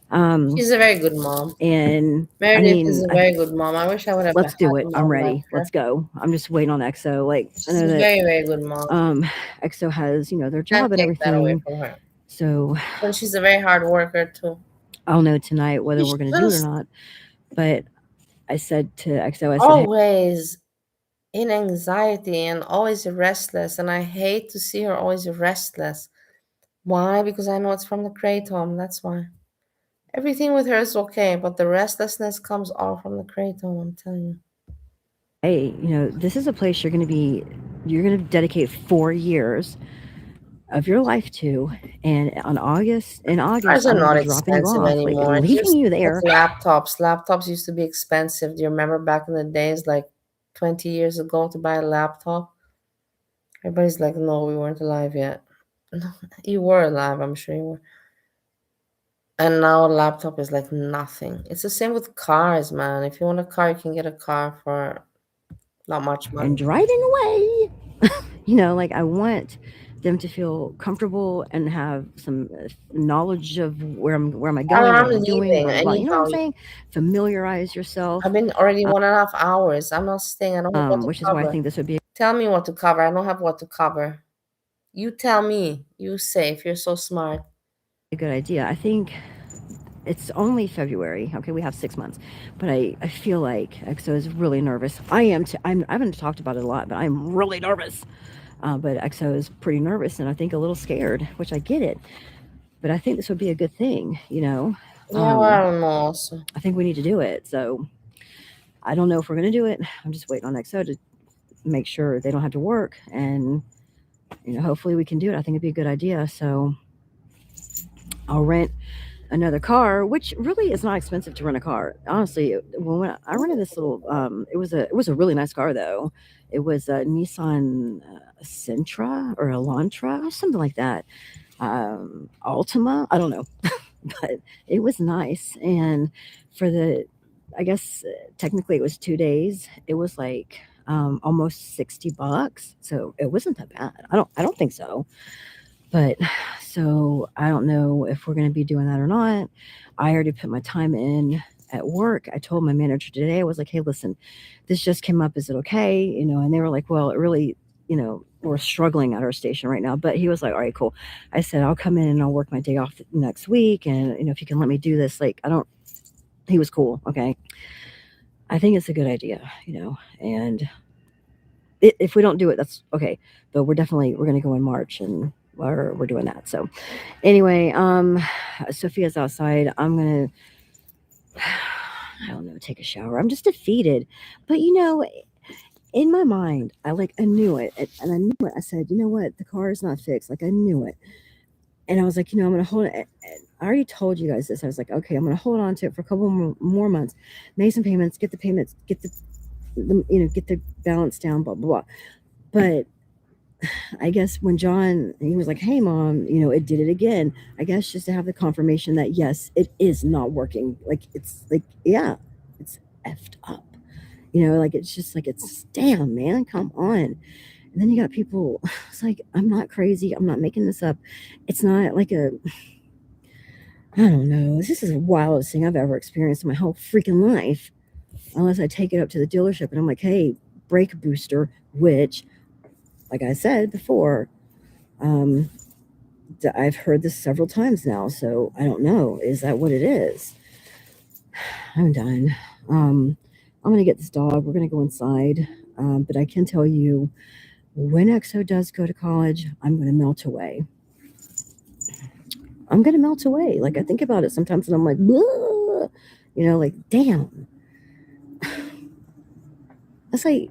She's a very good mom. And Meredith is a very good mom. I wish I would have. Let's do it. I'm ready. Let's go. I'm just waiting on EXO. Like, she's a very, very good mom. EXO has, their job and everything. That away from her. So, and she's a very hard worker too. I'll know tonight whether we're going to do it or not. But I said to XO, I said, hey, Always in anxiety and always restless. And I hate to see her always restless. Why? Because I know it's from the kratom. That's why. Everything with her is okay, but the restlessness comes all from the kratom, I'm telling you. hey, you know, this is a place you're going to dedicate 4 years of your life to, and in August, Cars are I'm going not to be dropping you expensive off, like anymore. It's leaving just you like there. laptops. Laptops used to be expensive. Do you remember back in the days, like 20 years ago, to buy a laptop? Everybody's like, no, we weren't alive yet. No, you were alive, I'm sure you were. And now a laptop is like nothing. It's the same with cars, man. If you want a car, you can get a car for not much money. And driving away. You know, like I want them to feel comfortable and have some knowledge of where am I going, I'm what I'm doing, leaving blah, blah. You know what I'm anyhow. saying? Familiarize yourself. I've been already 1.5 hours. I'm not staying. I don't have what to Which is cover. why I think this would be Tell me what to cover. I don't have what to cover. You tell me. You say if you're so smart. a good idea. I think it's only February. Okay, we have 6 months, but I feel like EXO is really nervous. I am too. I haven't talked about it a lot, but I'm really nervous. But EXO is pretty nervous and I think a little scared, which I get it. But I think this would be a good thing, you know. Yeah, well, I don't know also. I think we need to do it. So I don't know if we're going to do it. I'm just waiting on EXO to make sure they don't have to work. And, you know, hopefully we can do it. I think it'd be a good idea. So I'll rent another car, which really is not expensive to rent a car. Honestly, when I rented this little, it was a really nice car though. It was a Nissan Sentra or Elantra or something like that. Altima, I don't know, but it was nice. And for the, I guess technically it was 2 days. It was like almost $60, so it wasn't that bad. I don't think so. But so I don't know if we're going to be doing that or not. I already put my time in at work. I told my manager today, I was like, hey, listen, this just came up. Is it okay? You know, and they were like, well, it really, you know, we're struggling at our station right now. But he was like, all right, cool. I said, I'll come in and I'll work my day off next week. And, you know, if you can let me do this, like, he was cool. Okay. I think it's a good idea, you know, and if we don't do it, that's okay. But we're going to go in March and we're doing that. So anyway, Sophia's outside. I'm going to, I don't know, take a shower. I'm just defeated. But, you know, in my mind, I knew it. And I knew it. I said, you know what? The car is not fixed. Like, I knew it. And I was like, you know, I'm going to hold it. I already told you guys this. I was like, okay, I'm going to hold on to it for a couple more months, make some payments, get the get the balance down, blah, blah, blah. But I guess when he was like, hey, Mom, you know, it did it again. I guess just to have the confirmation that, yes, it is not working. Like, it's like, yeah, it's effed up. You know, like, it's just like, it's, damn, man, come on. And then you got people, it's like, I'm not crazy. I'm not making this up. It's not like I don't know. This is the wildest thing I've ever experienced in my whole freaking life. Unless I take it up to the dealership and I'm like, hey, brake booster, which, like I said before, I've heard this several times now, so I don't know. Is that what it is? I'm done. I'm going to get this dog. We're going to go inside. But I can tell you, when EXO does go to college, I'm going to melt away. I'm going to melt away. Like, I think about it sometimes and I'm like, you know, like, damn. It's like,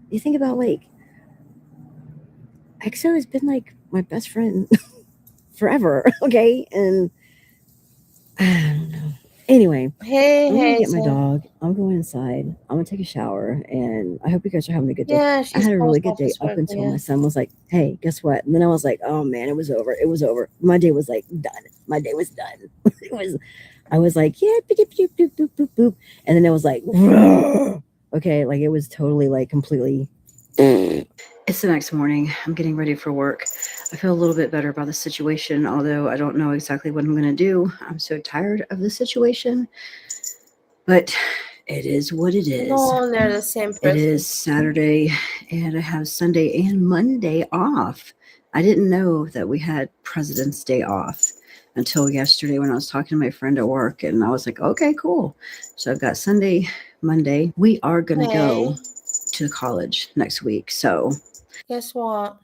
you think about, like, EXO has been like my best friend forever, okay? And I don't know. Anyway, I'm gonna get my dog. I'm going inside. I'm gonna take a shower, and I hope you guys are having a good day. Yeah, I had a really good post day office up worker, until yeah. my son was like, "Hey, guess what?" And then I was like, "Oh man, it was over. It was over. My day was like done. My day was done. It was." I was like, "Yeah, boop, boop, boop, boop, boop, boop," and then it was like, okay, like it was totally like completely. It's the next morning. I'm getting ready for work. I feel a little bit better about the situation, although I don't know exactly what I'm going to do. I'm so tired of the situation, but it is what it is. No, they're the same person. It is Saturday, and I have Sunday and Monday off. I didn't know that we had President's Day off. until yesterday when I was talking to my friend at work, and I was like, okay, cool. So I've got Sunday, Monday. We are going to go to college next week. So Guess what?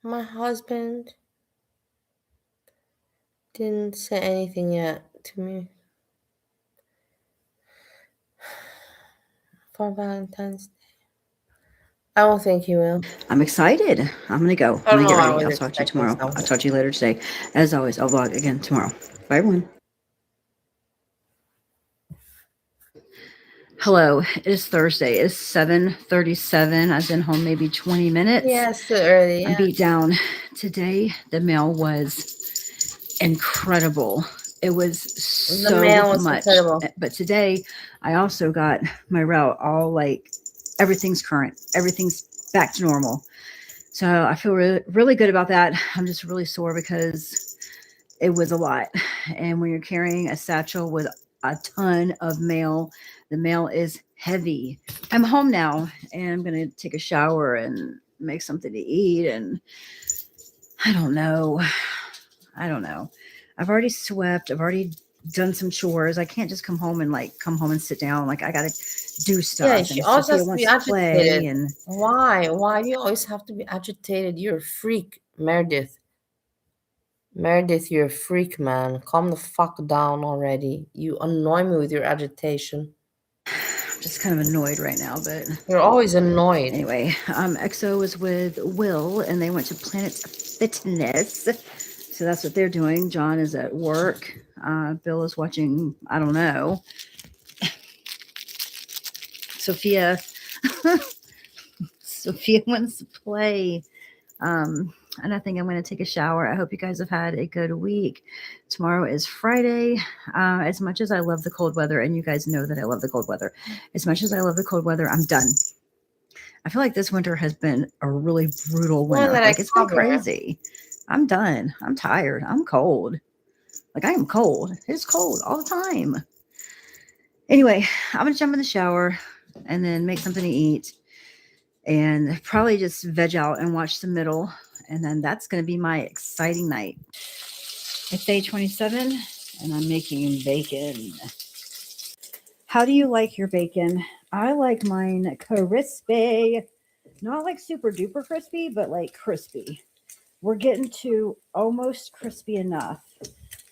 My husband didn't say anything yet to me for Valentine's Day. I don't think he will. I'm excited. I'm going to go. I I'm don't going to know. get I ready. was I'll talk to you expecting tomorrow. I'll something. talk to you later today. As always, I'll vlog again tomorrow. Bye, everyone. Hello, it is Thursday. It's 7:37. I've been home maybe 20 minutes. Yeah, it's too early. I'm beat down. Today, the mail was incredible. It was The so mail was much. incredible. But today, I also got my route all like everything's current. Everything's back to normal. So I feel really, really good about that. I'm just really sore because it was a lot. And when you're carrying a satchel with a ton of mail, the mail is heavy. I'm home now and I'm going to take a shower and make something to eat. And I don't know. I've already swept. I've already done some chores. I can't just come home and sit down. Like I got to do stuff. Yeah, And she always Sophia has to be wants to play. agitated. And Why? Why do you always have to be agitated? You're a freak, Meredith. Meredith, you're a freak, man. Calm the fuck down already. You annoy me with your agitation. I'm just kind of annoyed right now, but You're always annoyed. anyway, EXO was with Will and they went to Planet Fitness. So that's what they're doing. John is at work. Bill is watching, I don't know. Sophia wants to play. And I think I'm going to take a shower. I hope you guys have had a good week. Tomorrow is Friday. As much as I love the cold weather, and you guys know that I love the cold weather, as much as I love the cold weather, I'm done. I feel like this winter has been a really brutal winter. Like it's been crazy. I'm done. I'm tired. I'm cold. Like I am cold. It's cold all the time. Anyway, I'm going to jump in the shower and then make something to eat and probably just veg out and watch the middle. And then that's going to be my exciting night. It's day 27 and I'm making bacon. How do you like your bacon? I like mine crispy. Not like super duper crispy, but like crispy. We're getting to almost crispy enough.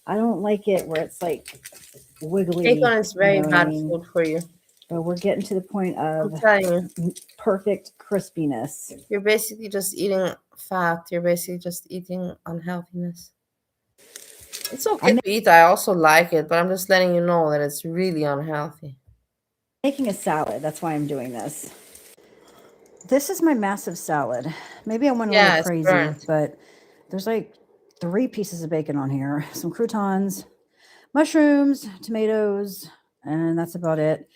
I don't like it where it's like wiggly. Bacon is very bad mean? food for you. But we're getting to the point of I'm telling you. perfect crispiness. You're basically just eating fat. You're basically just eating unhealthiness. It's okay to eat. I also like it, but I'm just letting you know that it's really unhealthy. Making a salad. That's why I'm doing this. This is my massive salad. Maybe I went a little crazy, burnt. but there's like 3 pieces of bacon on here. Some croutons, mushrooms, tomatoes, and that's about it.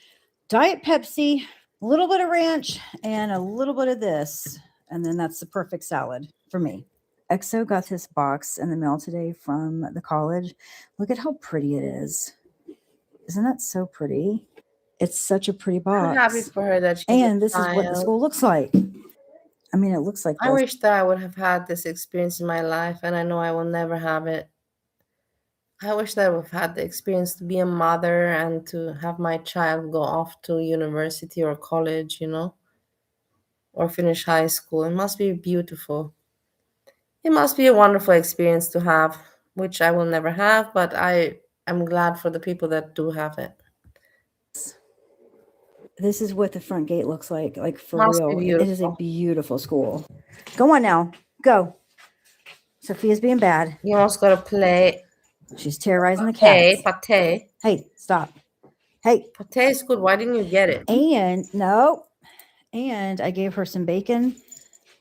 Diet Pepsi, a little bit of ranch, and a little bit of this. And then that's the perfect salad for me. EXO got this box in the mail today from the college. Look at how pretty it is. Isn't that so pretty? It's such a pretty box. I'm happy for her that she And this is what the school looks like. I mean, it looks like I this. wish that I would have had this experience in my life, and I know I will never have it. I wish that I would have had the experience to be a mother and to have my child go off to university or college, or finish high school. It must be beautiful. It must be a wonderful experience to have, which I will never have, but I am glad for the people that do have it. This is what the front gate looks like for Must be real. It is a beautiful. beautiful school. Go on now. Go. Sophia's being bad. You almost gotta play. She's terrorizing the cats. Pate. Hey, stop. Hey. Pate is good. Why didn't you get it? And no. And I gave her some bacon.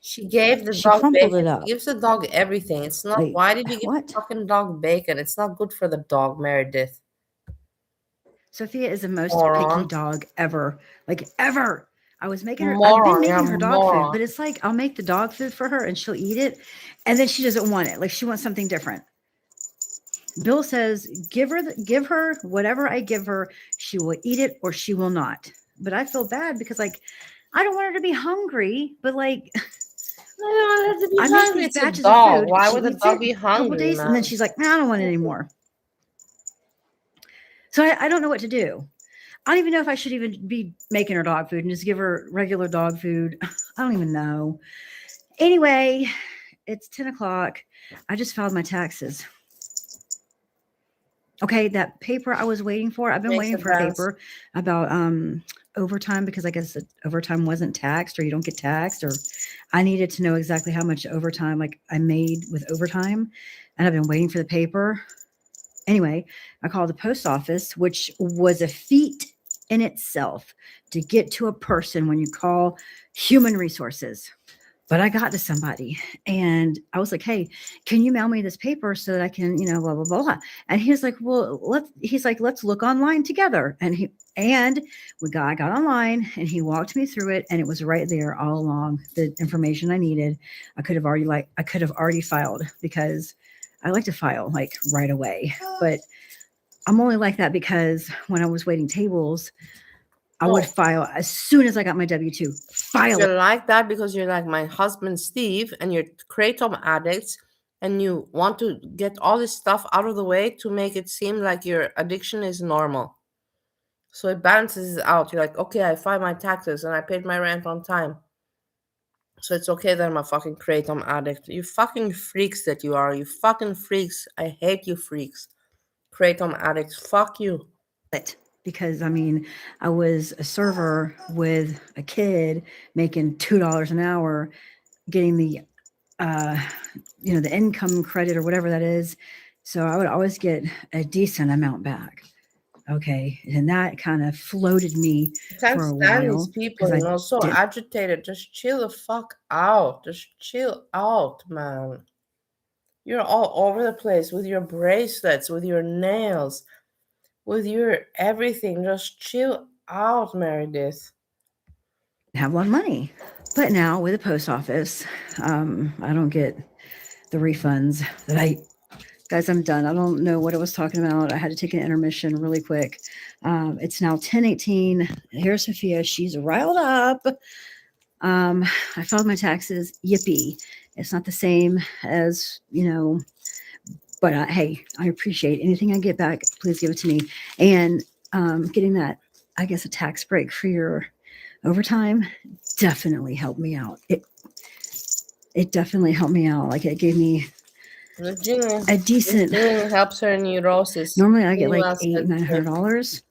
She gave the She dog crumpled bacon. it up. She gives the dog everything. It's not. Wait, Why did you give the fucking dog bacon? It's not good for the dog, Meredith. Sophia is the most Moron. picky dog ever. Like ever. I was making her. I've Moron, been you're making a her dog food, moron. but it's like I'll make the dog food for her and she'll eat it, and then she doesn't want it. Like she wants something different. Bill says, give her whatever I give her. She will eat it or she will not. But I feel bad because I don't want her to be hungry. But I don't want it to be I make hungry. these It's a batches of dog. food. Why She would a eats dog it be a couple hungry, days, and then man? she's like, "No, I don't want it anymore." So I don't know what to do. I don't even know if I should even be making her dog food and just give her regular dog food. I don't even know. Anyway, it's 10 o'clock. I just filed my taxes. Okay, that paper I was waiting for, I've been Makes waiting a for a dance. paper about overtime because I guess the overtime wasn't taxed or you don't get taxed, or I needed to know exactly how much overtime like I made with overtime, and I've been waiting for the paper. Anyway, I called the post office, which was a feat in itself to get to a person when you call human resources. But I got to somebody and I was like, "Hey, can you mail me this paper so that I can, blah, blah, blah." And he's like, "Well, let's look online together." And I got online and he walked me through it, and it was right there all along, the information I needed. I could have already filed because I like to file like right away, but I'm only like that because when I was waiting tables, I would file as soon as I got my W-2. File You're it. like that because you're like my husband Steve, and you're kratom addicts, and you want to get all this stuff out of the way to make it seem like your addiction is normal. So it balances out. You're like, okay, I filed my taxes and I paid my rent on time. So it's okay that I'm a fucking kratom addict. You fucking freaks that you are. You fucking freaks. I hate you freaks. Kratom addicts. Fuck you. Because I was a server with a kid making $2 an hour, getting the the income credit or whatever that is. So I would always get a decent amount back. Okay. And that kind of floated me Can't for a stand while. these people, so did- agitated. Just chill the fuck out. Just chill out, man. You're all over the place with your bracelets, with your nails, with your everything. Just chill out, Meredith. have a lot of money. But now with the post office, I don't get the refunds that guys, I'm done. I don't know what I was talking about. I had to take an intermission really quick. It's now 10:18. Here's Sophia. She's riled up. I filed my taxes. Yippee. It's not the same as, but hey, I appreciate anything I get back. Please give it to me. And getting that, I guess, a tax break for your overtime definitely helped me out. It definitely helped me out. Like it gave me Virginia, a decent. Virginia helps her neurosis. Normally I get like Anyone $800-900.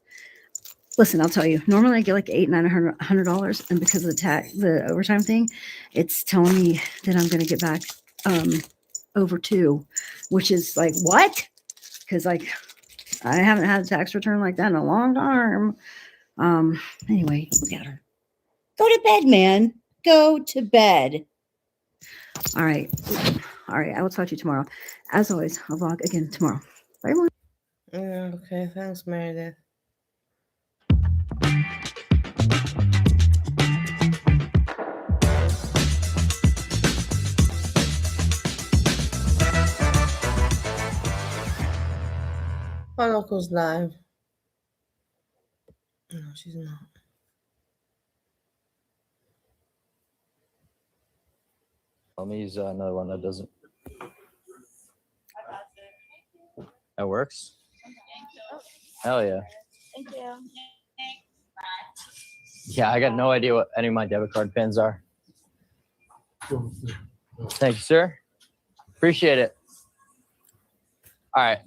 Listen, I'll tell you. Normally I get like $800-900, and because of the overtime thing, it's telling me that I'm going to get back over 2, which is like what? Because like I haven't had a tax return like that in a long time. Anyway, look at her. Go to bed, man. Go to bed. All right. I will talk to you tomorrow. As always, I'll vlog again tomorrow. Bye, everyone. Yeah, okay, thanks, Meredith. Oh, look who's live. No, she's not. Let me use another one that doesn't. That works? Hell yeah. Thank you. Yeah, I got no idea what any of my debit card pins are. Thank you, sir. Appreciate it. All right.